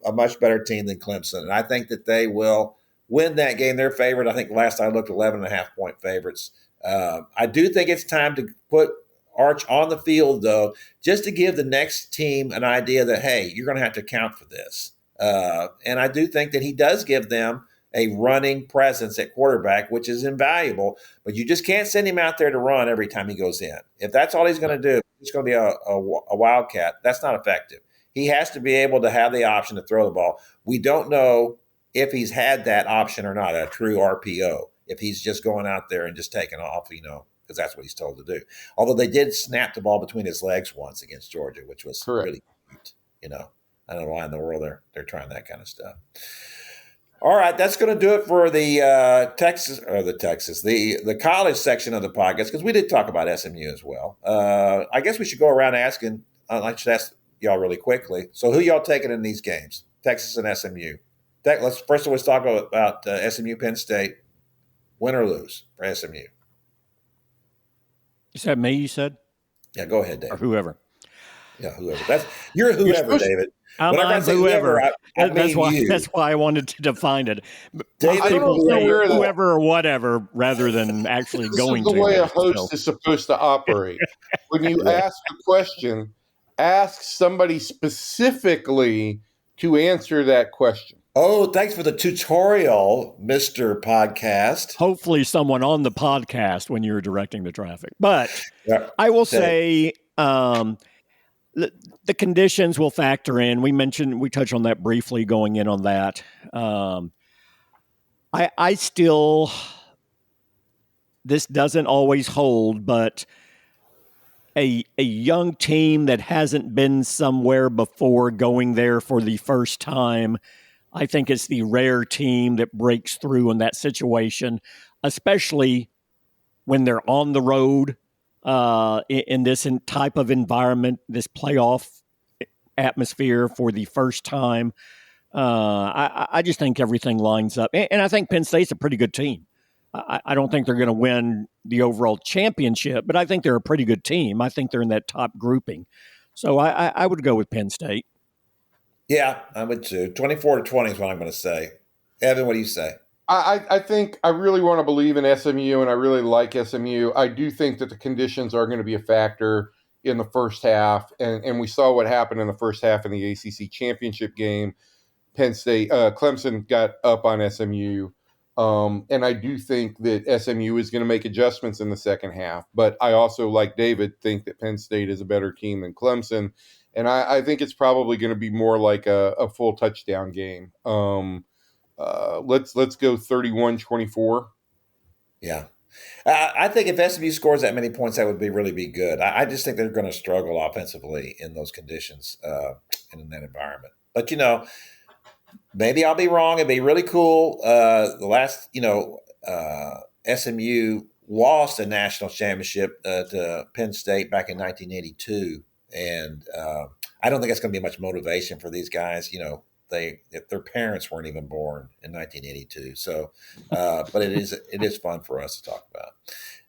a much better team than Clemson, and I think that they will win that game. They're favored. I think last I looked, 11.5-point favorites. I do think it's time to put Arch on the field, though, just to give the next team an idea that, hey, you're going to have to account for this. And I do think that he does give them a running presence at quarterback, which is invaluable. But you just can't send him out there to run every time he goes in. If that's all he's going to do, it's going to be a wildcat. That's not effective. He has to be able to have the option to throw the ball. We don't know if he's had that option or not, a true RPO, if he's just going out there and just taking off, because that's what he's told to do. Although they did snap the ball between his legs once against Georgia, which was really cute, I don't know why in the world they're trying that kind of stuff. All right, that's going to do it for the the college section of the podcast, because we did talk about SMU as well. I guess we should go around asking. I should ask y'all really quickly. So, who y'all taking in these games? Texas and SMU. Let's first of all talk about SMU Penn State. Win or lose for SMU? You said me. You said, yeah. Go ahead, David. Or whoever. Yeah, whoever. You're whoever, David. I'm whoever. That's why I wanted to define it. David, people say whoever or whatever rather than actually going to. This is the way a host is supposed to operate. When you ask a question, ask somebody specifically to answer that question. Oh, thanks for the tutorial, Mr. Podcast. Hopefully someone on the podcast when you're directing the traffic. But I will say the conditions will factor in. We touched on that briefly going in on that. I still, this doesn't always hold, but a young team that hasn't been somewhere before going there for the first time, I think it's the rare team that breaks through in that situation, especially when they're on the road in this type of environment, this playoff atmosphere for the first time. I just think everything lines up. And I think Penn State's a pretty good team. I don't think they're going to win the overall championship, but I think they're a pretty good team. I think they're in that top grouping. So I would go with Penn State. Yeah, I would too. 24-20 is what I'm going to say. Evan, what do you say? I think I really want to believe in SMU, and I really like SMU. I do think that the conditions are going to be a factor in the first half, and we saw what happened in the first half in the ACC championship game. Clemson got up on SMU, and I do think that SMU is going to make adjustments in the second half. But I also, like David, think that Penn State is a better team than Clemson. And I think it's probably going to be more like a full touchdown game. Let's go 31-24. Yeah. I think if SMU scores that many points, that would really be good. I just think they're going to struggle offensively in those conditions and in that environment. But, maybe I'll be wrong. It'd be really cool. The last, SMU lost a national championship to Penn State back in 1982. And I don't think it's going to be much motivation for these guys. If their parents weren't even born in 1982. So, but it is fun for us to talk about.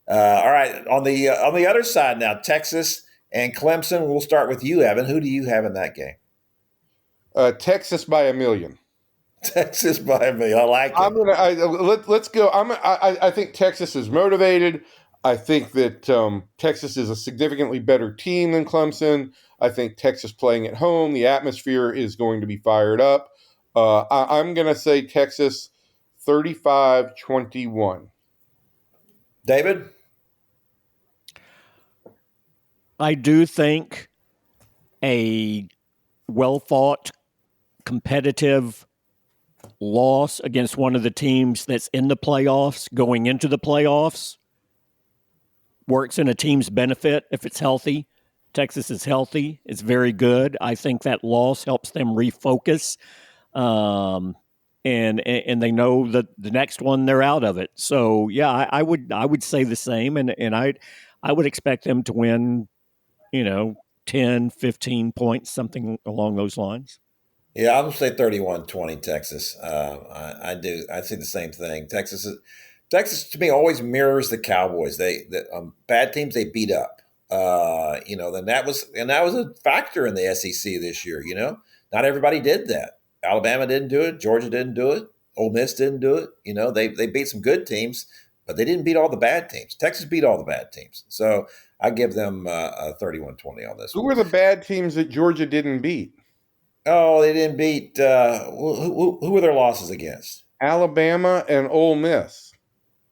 All right, on the other side now, Texas and Clemson. We'll start with you, Evan. Who do you have in that game? Texas by a million. Texas by a million. I like it. Let's go. I think Texas is motivated. I think that Texas is a significantly better team than Clemson. I think Texas playing at home, the atmosphere is going to be fired up. I'm going to say Texas 35-21. David? I do think a well-fought, competitive loss against one of the teams that's in the playoffs, going into the playoffs, works in a team's benefit if it's healthy. Texas is healthy. It's very good. I think that loss helps them refocus. And they know that the next one they're out of it. So yeah, I would say the same. And I would expect them to win, 10, 15 points, something along those lines. Yeah, I'm going to say 31-20 Texas. I do. I see the same thing. Texas to me always mirrors the Cowboys. Bad teams they beat up. Then that was a factor in the SEC this year. Not everybody did that. Alabama didn't do it. Georgia didn't do it. Ole Miss didn't do it. They beat some good teams, but they didn't beat all the bad teams. Texas beat all the bad teams. So I give them a 31-20 on this. Who were the bad teams that Georgia didn't beat? Oh, they didn't beat. Who were their losses against? Alabama and Ole Miss.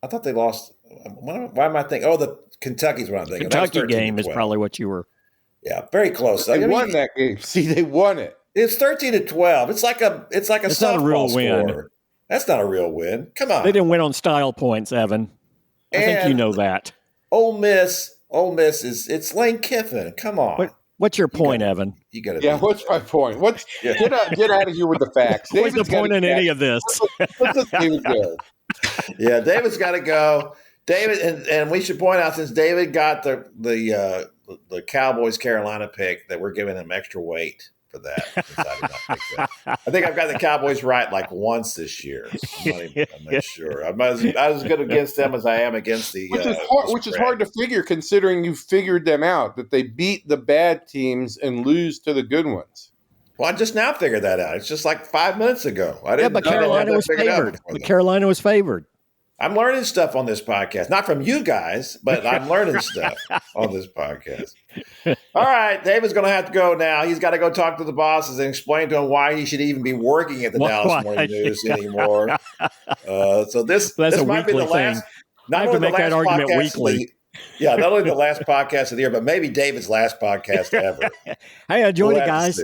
I thought they lost. Why am I thinking? Oh, the Kentucky's what I'm thinking. Kentucky game is probably what you were. Yeah, very close. They won that game. See, they won it. It's 13-12. It's like a it's not a real score. Win. That's not a real win. Come on. They didn't win on style points, Evan. I think you know that. Ole Miss is it's Lane Kiffin. Come on. What's your point, Evan? You got to. Yeah, what's my point? Get out of here with the facts. What's the point in any of this? Let's David go. Yeah, David's got to go. David, and we should point out, since David got the Cowboys Carolina pick, that we're giving him extra weight for that. I did not pick that. I think I've got the Cowboys right like once this year. I'm not sure. I'm as good against them as I am against the which is hard to figure, considering you figured them out, that they beat the bad teams and lose to the good ones. Well, I just now figured that out. It's just like 5 minutes ago. But Carolina was favored. Carolina was favored. I'm learning stuff on this podcast. Not from you guys, but I'm learning stuff on this podcast. All right, David's going to have to go now. He's got to go talk to the bosses and explain to them why he should even be working at the Dallas Morning News anymore. So this might be the last. I have to make that argument weekly. Yeah, not only the last podcast of the year, but maybe David's last podcast ever. Hey, I enjoyed it, guys.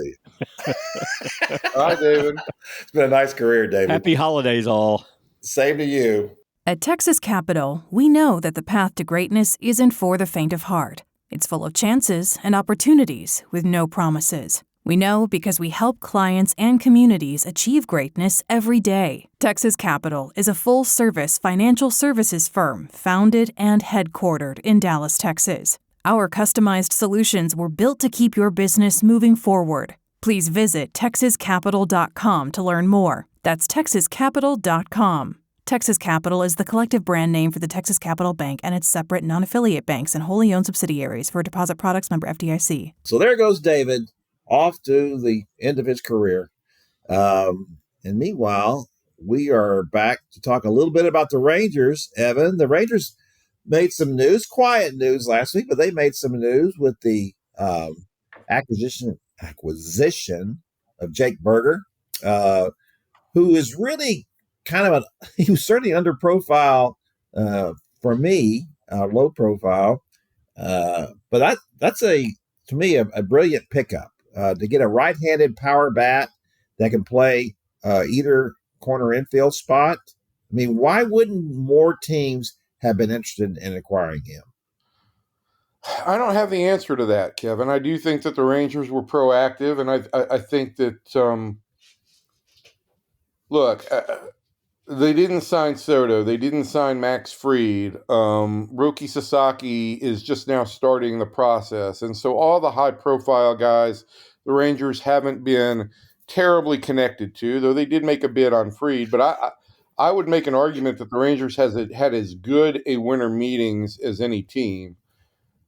All right, David. It's been a nice career, David. Happy holidays, all. Same to you. At Texas Capital, we know that the path to greatness isn't for the faint of heart. It's full of chances and opportunities with no promises. We know because we help clients and communities achieve greatness every day. Texas Capital is a full-service financial services firm founded and headquartered in Dallas, Texas. Our customized solutions were built to keep your business moving forward. Please visit texascapital.com to learn more. That's texascapital.com. Texas Capital is the collective brand name for the Texas Capital Bank and its separate non-affiliate banks and wholly owned subsidiaries. For deposit products, member FDIC. So there goes David, off to the end of his career. And meanwhile, we are back to talk a little bit about the Rangers. Evan, the Rangers made some news, quiet news last week, but they made some news with the acquisition of Jake Berger, who is really he was certainly under profile for me, low profile. But that's to me a brilliant pickup. to get a right-handed power bat that can play either corner infield spot. I mean, why wouldn't more teams have been interested in acquiring him? I don't have the answer to that, Kevin. I do think that the Rangers were proactive, and I think that they didn't sign Soto. They didn't sign Max Fried. Roki Sasaki is just now starting the process. And so all the high-profile guys, the Rangers haven't been terribly connected to, though they did make a bid on Fried. But I would make an argument that the Rangers had as good a winter meetings as any team.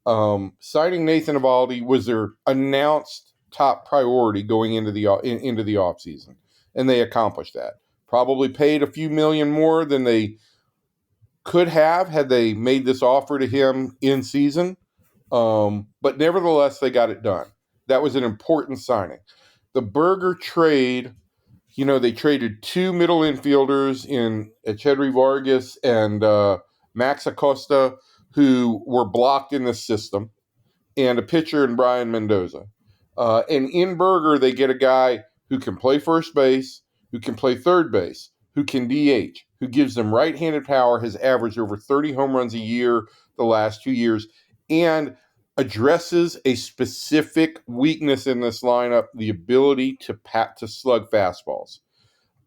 Signing Nathan Eovaldi was their announced top priority going into the offseason, and they accomplished that. Probably paid a few million more than they could have had they made this offer to him in season. But nevertheless, they got it done. That was an important signing. The Berger trade, they traded two middle infielders in Echedri Vargas and Max Acosta, who were blocked in the system, and a pitcher in Brian Mendoza. And in Berger, they get a guy who can play first base, who can play third base, who can DH, who gives them right-handed power, has averaged over 30 home runs a year the last 2 years, and addresses a specific weakness in this lineup, the ability to slug fastballs.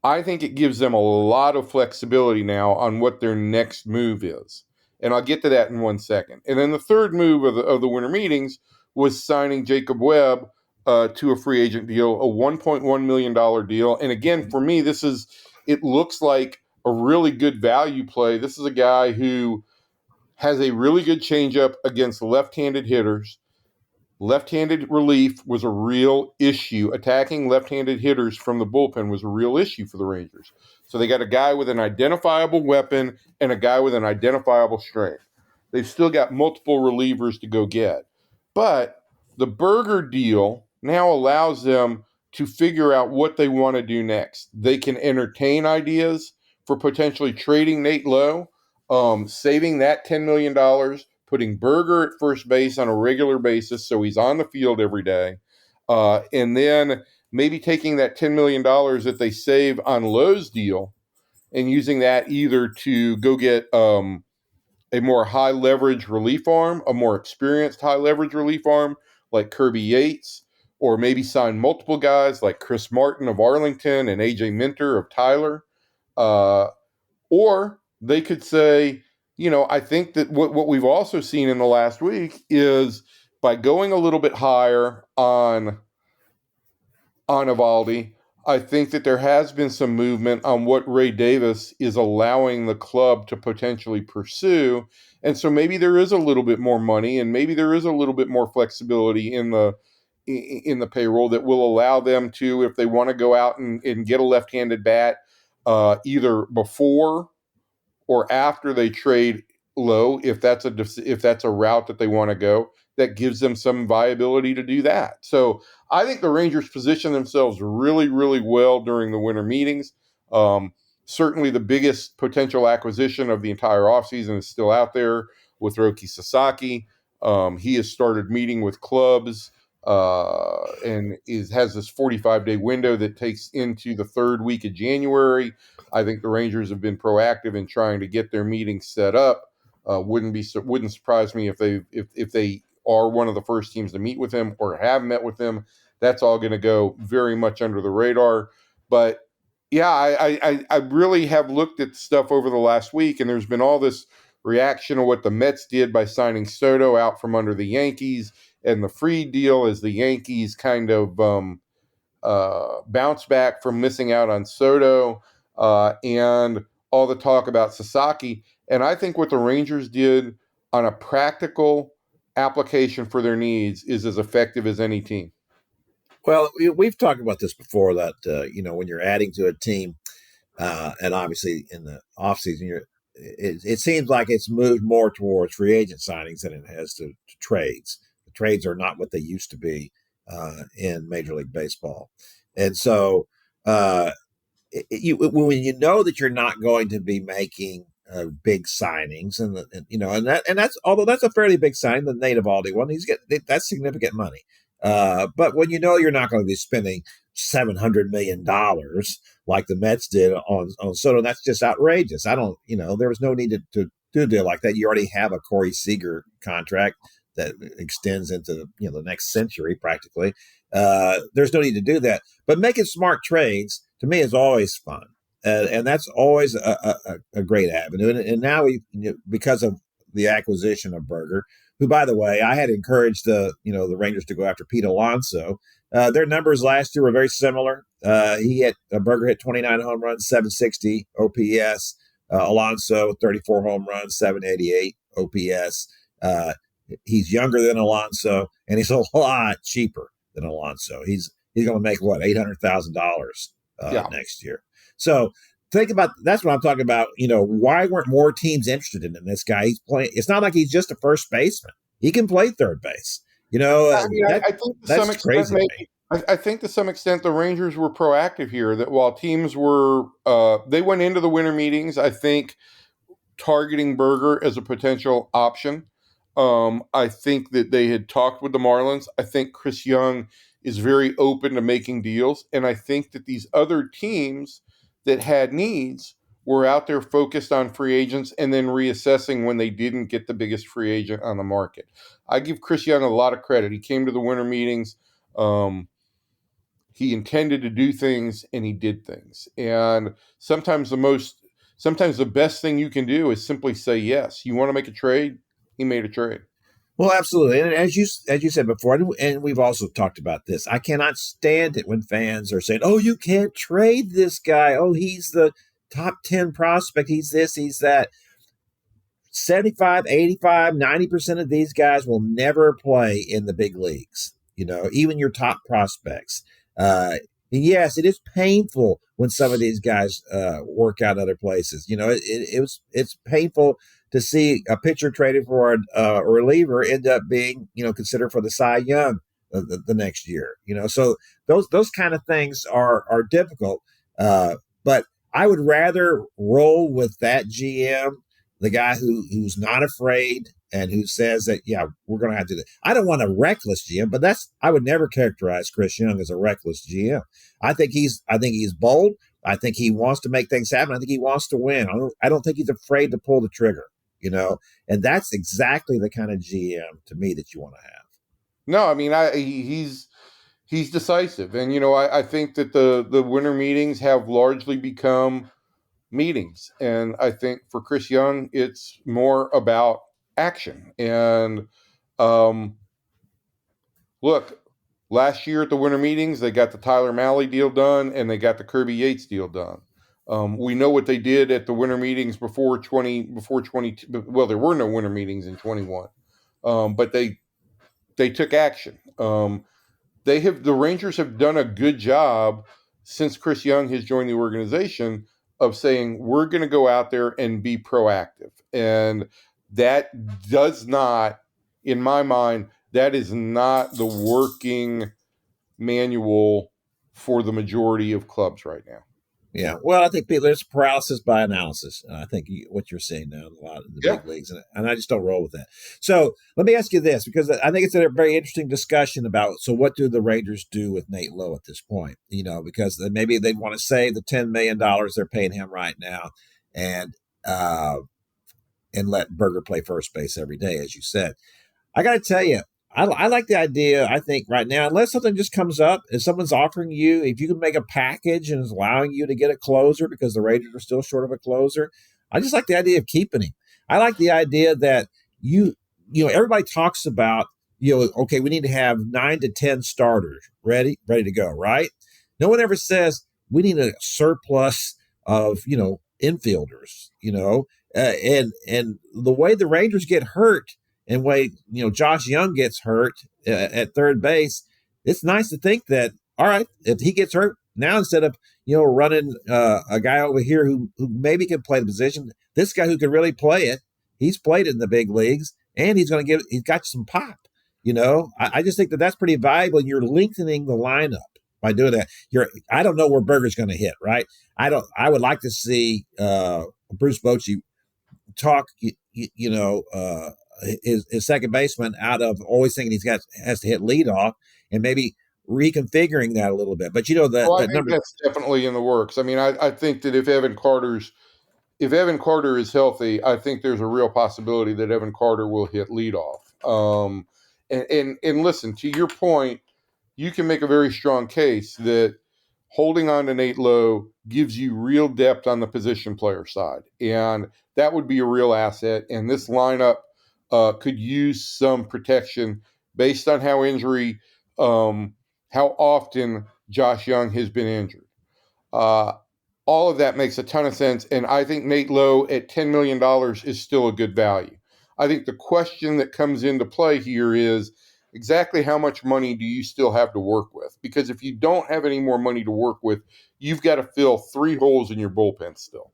I think it gives them a lot of flexibility now on what their next move is. And I'll get to that in 1 second. And then the third move of the winter meetings was signing Jacob Webb to a free agent deal, a $1.1 million deal. And again, for me, it looks like a really good value play. This is a guy who has a really good changeup against left-handed hitters. Left-handed relief was a real issue. Attacking left-handed hitters from the bullpen was a real issue for the Rangers. So they got a guy with an identifiable weapon and a guy with an identifiable strength. They've still got multiple relievers to go get. But the Berger deal now allows them to figure out what they want to do next. They can entertain ideas for potentially trading Nate Lowe, saving that $10 million, putting Berger at first base on a regular basis so he's on the field every day, and then maybe taking that $10 million that they save on Lowe's deal and using that either to go get a more high-leverage relief arm, a more experienced high-leverage relief arm like Kirby Yates, or maybe sign multiple guys like Chris Martin of Arlington and AJ Minter of Tyler. Or they could say, I think that what we've also seen in the last week is by going a little bit higher on Eovaldi, I think that there has been some movement on what Ray Davis is allowing the club to potentially pursue. And so maybe there is a little bit more money and maybe there is a little bit more flexibility in the payroll that will allow them to, if they want to go out and get a left-handed bat, either before or after they trade Lowe, if that's a route that they want to go, that gives them some viability to do that. So I think the Rangers position themselves really, really well during the winter meetings. Certainly the biggest potential acquisition of the entire offseason is still out there with Roki Sasaki. He has started meeting with clubs and has this 45-day window that takes into the third week of January. I think the Rangers have been proactive in trying to get their meetings set up. Wouldn't surprise me if they are one of the first teams to meet with him or have met with him. That's all going to go very much under the radar. But yeah, I really have looked at stuff over the last week, and there's been all this reaction to what the Mets did by signing Soto out from under the Yankees, and the Fried deal as the Yankees kind of bounce back from missing out on Soto, and all the talk about Sasaki. And I think what the Rangers did on a practical application for their needs is as effective as any team. Well, we've talked about this before that, when you're adding to a team, and obviously in the offseason, it seems like it's moved more towards free agent signings than it has to trades. The trades are not what they used to be in Major League Baseball. And so when you know that you're not going to be making big signings, and that's although that's a fairly big signing, the Nate Eovaldi one, that's significant money. But when you know you're not going to be spending $700 million like the Mets did on Soto, that's just outrageous. There was no need to do a deal like that. You already have a Corey Seager contract that extends into the next century practically. There's no need to do that. But making smart trades to me is always fun. And that's always a great avenue. And now because of the acquisition of Berger, who, by the way, I had encouraged the Rangers to go after Pete Alonso. Their numbers last year were very similar. Berger hit 29 home runs, 760 OPS. Alonso 34 home runs, 788 OPS. He's younger than Alonso, and he's a lot cheaper than Alonso. He's going to make $800,000 next year. So think about that's what I'm talking about. Why weren't more teams interested in this guy? He's playing. It's not like he's just a first baseman. He can play third base. I think that's crazy. I think to some extent the Rangers were proactive here. That while teams were, they went into the winter meetings, I think, targeting Berger as a potential option. I think that they had talked with the Marlins. I think Chris Young is very open to making deals. And I think that these other teams that had needs were out there focused on free agents and then reassessing when they didn't get the biggest free agent on the market. I give Chris Young a lot of credit. He came to the winter meetings. He intended to do things and he did things. And sometimes the best thing you can do is simply say yes. You want to make a trade? He made a trade. Well, absolutely. And as you said before, and we've also talked about this, I cannot stand it when fans are saying, oh, you can't trade this guy. Oh, he's the top 10 prospect. He's this, he's that. 75, 85, 90% of these guys will never play in the big leagues, even your top prospects. And yes, it is painful when some of these guys work out other places. It's painful to see a pitcher traded for a reliever end up being, considered for the Cy Young the next year. So those kind of things are difficult. But I would rather roll with that GM, the guy who's not afraid and who says that, yeah, we're going to have to do that. I don't want a reckless GM, but I would never characterize Chris Young as a reckless GM. I think he's bold. I think he wants to make things happen. I think he wants to win. I don't think he's afraid to pull the trigger, and that's exactly the kind of GM to me that you want to have. No, I mean, he's decisive. And, I think that the winter meetings have largely become meetings. And I think for Chris Young, it's more about action. And look, last year at the winter meetings, they got the Tyler Mahle deal done and they got the Kirby Yates deal done. We know what they did at the winter meetings before 22. Well, there were no winter meetings in 21, but they took action. The Rangers have done a good job since Chris Young has joined the organization of saying, we're going to go out there and be proactive. And that does not, in my mind, that is not the working manual for the majority of clubs right now. Yeah, well, I think there's paralysis by analysis. I think what you're seeing now in a lot of the big leagues, and I just don't roll with that. So let me ask you this, because I think it's a very interesting discussion about, so what do the Rangers do with Nate Lowe at this point? Because maybe they want to save the $10 million they're paying him right now and let Berger play first base every day, as you said. I got to tell you, I like the idea, I think, right now, unless something just comes up, if someone's offering you, if you can make a package and is allowing you to get a closer because the Rangers are still short of a closer, I just like the idea of keeping him. I like the idea that everybody talks about, okay, we need to have 9 to 10 starters ready to go, right? No one ever says we need a surplus of, infielders, and the way the Rangers get hurt, and way Josh Young gets hurt at third base, it's nice to think that, all right, if he gets hurt now, instead of running a guy over here who maybe can play the position, this guy who can really play it, he's played it in the big leagues, and he's got some pop. I just think that's pretty valuable. You're lengthening the lineup by doing that. I don't know where Berger's going to hit, right? I would like to see Bruce Bochy talk his second baseman out of always thinking has to hit leadoff, and maybe reconfiguring that a little bit. But Well, I that think number. that's definitely in the works. I mean, I think that if Evan Carter is healthy, I think there's a real possibility that Evan Carter will hit leadoff. And listen, to your point, you can make a very strong case that holding on to Nate Lowe gives you real depth on the position player side, and that would be a real asset. And this lineup could use some protection based on how often Josh Young has been injured. All of that makes a ton of sense, and I think Nate Lowe at $10 million is still a good value. I think the question that comes into play here is exactly how much money do you still have to work with? Because if you don't have any more money to work with, you've got to fill 3 holes in your bullpen still.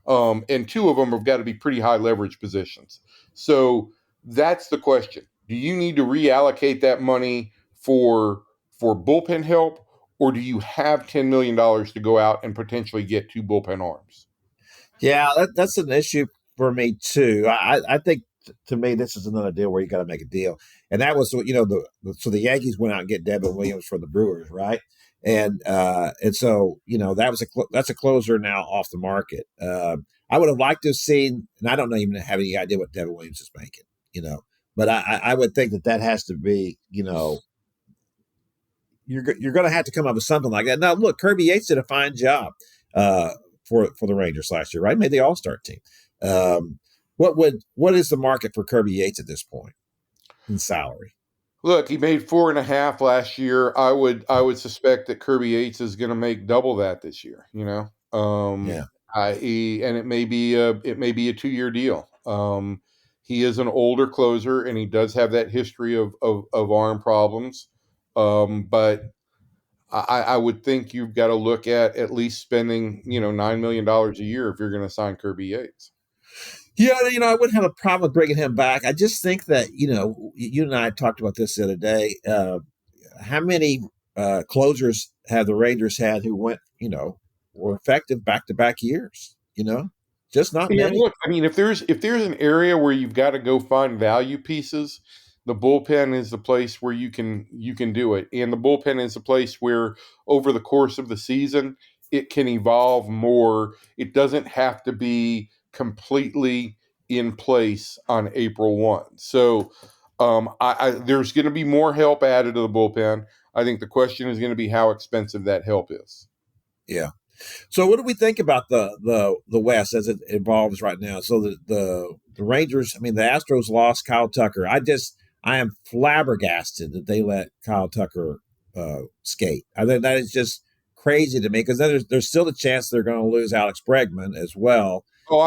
And 2 of them have got to be pretty high leverage positions. So that's the question. Do you need to reallocate that money for bullpen help, or do you have $10 million to go out and potentially get 2 bullpen arms? Yeah, that's an issue for me too. I think to me this is another deal where you got to make a deal, and that was so the Yankees went out and get Devin Williams for the Brewers, right? And so that's a closer now off the market. I would have liked to have seen, and I don't even have any idea what Devin Williams is making, but I would think that has to be, you're going to have to come up with something like that. Now, look, Kirby Yates did a fine job for the Rangers last year, right? Made the All-Star team. What is the market for Kirby Yates at this point in salary? Look, he made 4.5 last year. I would suspect that Kirby Yates is going to make double that this year. Yeah. And it may be a 2-year deal. He is an older closer, and he does have that history of arm problems. But I would think you've got to look at least spending $9 million a year if you're going to sign Kirby Yates. Yeah, I wouldn't have a problem with bringing him back. I just think that, you and I talked about this the other day. How many closers have the Rangers had who went, were effective back-to-back years? Just not many. Look, I mean, if there's an area where you've got to go find value pieces, the bullpen is the place where you can do it. And the bullpen is the place where over the course of the season, it can evolve more. It doesn't have to be completely in place on April 1. So there's going to be more help added to the bullpen. I think the question is going to be how expensive that help is. Yeah. So what do we think about the West as it evolves right now? So the Rangers, the Astros lost Kyle Tucker. I am flabbergasted that they let Kyle Tucker skate. I think that is just crazy to me, because then there's still a chance they're going to lose Alex Bregman as well.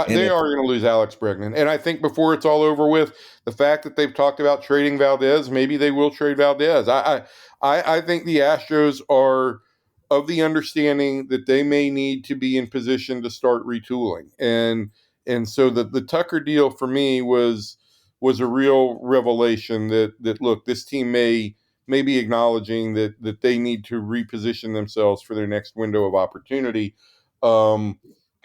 They are going to lose Alex Bregman. And I think before it's all over with, the fact that they've talked about trading Valdez, maybe they will trade Valdez. I think the Astros are of the understanding that they may need to be in position to start retooling. And so the Tucker deal for me was a real revelation that look, this team may be acknowledging that they need to reposition themselves for their next window of opportunity.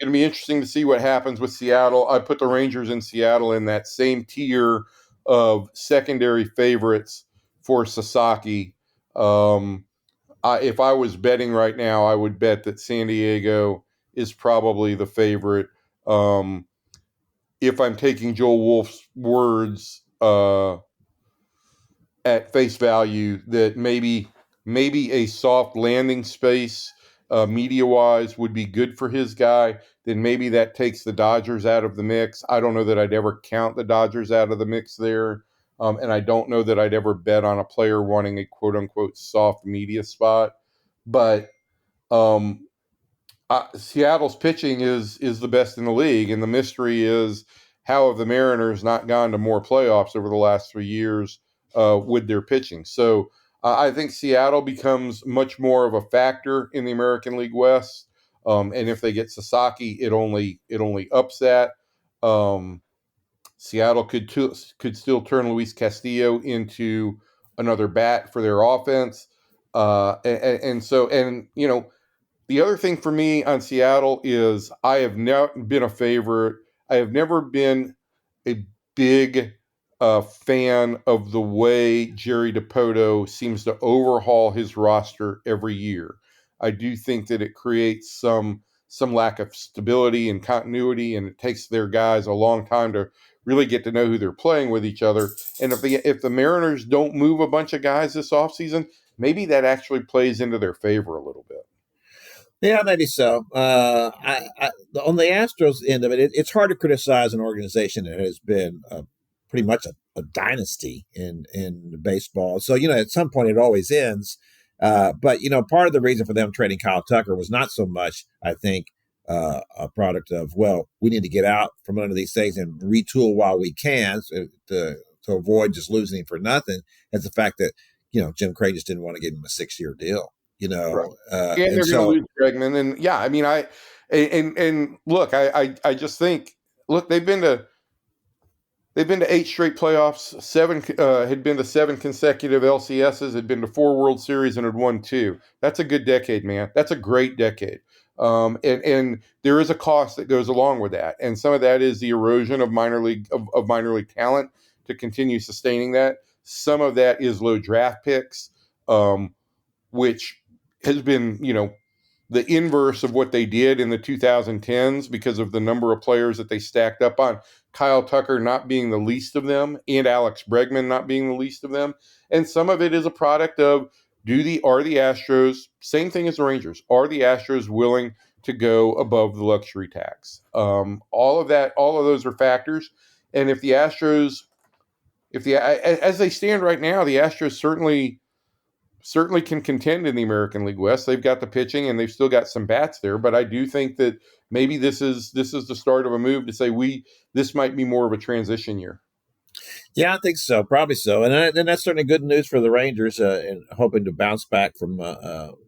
Going to be interesting to see what happens with Seattle. I put the Rangers in Seattle in that same tier of secondary favorites for Sasaki. If I was betting right now, I would bet that San Diego is probably the favorite. If I'm taking Joel Wolf's words at face value, that maybe a soft landing space media-wise would be good for his guy, then maybe that takes the Dodgers out of the mix. I don't know that I'd ever count the Dodgers out of the mix there. And I don't know that I'd ever bet on a player wanting a quote-unquote soft media spot. But Seattle's pitching is the best in the league, and the mystery is how have the Mariners not gone to more playoffs over the last 3 years with their pitching. So I think Seattle becomes much more of a factor in the American League West. And if they get Sasaki, it only ups that. Seattle could still turn Luis Castillo into another bat for their offense. The other thing for me on Seattle is I have never been a favorite. I have never been a big fan of the way Jerry Dipoto seems to overhaul his roster every year. I do think that it creates some lack of stability and continuity, and it takes their guys a long time to really get to know who they're playing with each other. And if the Mariners don't move a bunch of guys this offseason, maybe that actually plays into their favor a little bit. Yeah, maybe so. On the Astros end of it, it's hard to criticize an organization that has been pretty much a dynasty in baseball. So, at some point it always ends. But, part of the reason for them trading Kyle Tucker was not so much, I think, a product of, we need to get out from under these things and retool while we can to avoid just losing him for nothing, as the fact that, Jim Cray just didn't want to give him a 6-year deal. Right. And they're going to lose Bregman. And yeah, I mean, look, I just think, look, they've been to 8 straight playoffs, 7 had been to 7 consecutive LCSs, had been to 4 World Series, and had won 2. That's a good decade, man. That's a great decade. And there is a cost that goes along with that. And some of that is the erosion of minor league talent to continue sustaining that. Some of that is low draft picks, which has been, the inverse of what they did in the 2010s because of the number of players that they stacked up on. Kyle Tucker not being the least of them, and Alex Bregman not being the least of them. And some of it is a product of, are the Astros, same thing as the Rangers, are the Astros willing to go above the luxury tax? All of those are factors. And if the Astros, as they stand right now, the Astros certainly can contend in the American League West. They've got the pitching and they've still got some bats there, but I do think that maybe this is the start of a move to say this might be more of a transition year. Yeah, I think so. Probably so. And that's certainly good news for the Rangers and hoping to bounce back from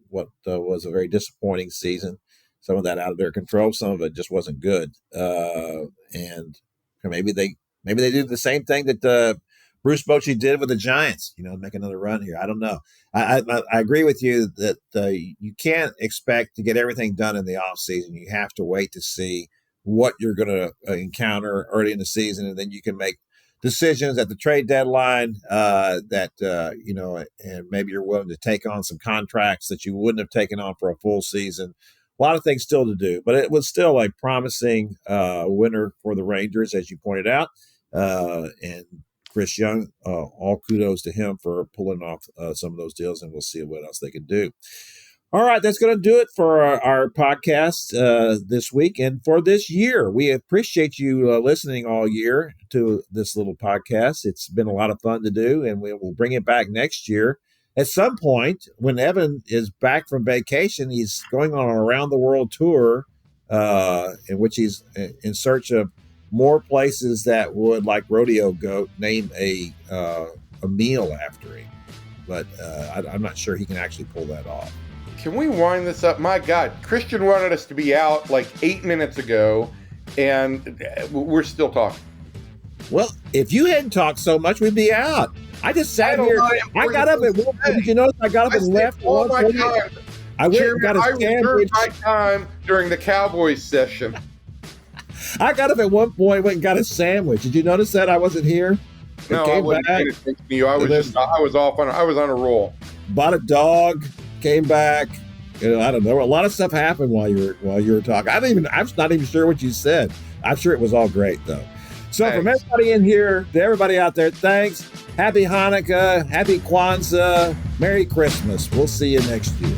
what was a very disappointing season. Some of that out of their control. Some of it just wasn't good. And maybe they do the same thing that Bruce Bochy did with the Giants, make another run here. I don't know. I agree with you that you can't expect to get everything done in the offseason. You have to wait to see what you're going to encounter early in the season, and then you can make decisions at the trade deadline and maybe you're willing to take on some contracts that you wouldn't have taken on for a full season. A lot of things still to do, but it was still a promising winter for the Rangers, as you pointed out. And Chris Young, all kudos to him for pulling off some of those deals, and we'll see what else they can do. All right, that's going to do it for our podcast this week and for this year. We appreciate you listening all year to this little podcast. It's been a lot of fun to do, and we will bring it back next year. At some point, when Evan is back from vacation, he's going on an around-the-world tour in which he's in search of more places that would, like Rodeo Goat, name a meal after him. But I'm not sure he can actually pull that off. Can we wind this up? My God, Christian wanted us to be out like 8 minutes ago, and we're still talking. Well, if you hadn't talked so much, we'd be out. I just sat here. I got up at one point. Did you notice I got up and left? All my time. I went and got a sandwich. I reserved my time during the Cowboys session. I got up at one point, went and got a sandwich. Did you notice that I wasn't here? No, I wasn't paying attention to you. I was on a roll. Bought a dog, came back. I don't know. A lot of stuff happened while you were talking. I'm not even sure what you said. I'm sure it was all great though. So thanks. From everybody in here to everybody out there, thanks. Happy Hanukkah, Happy Kwanzaa, Merry Christmas. We'll see you next year.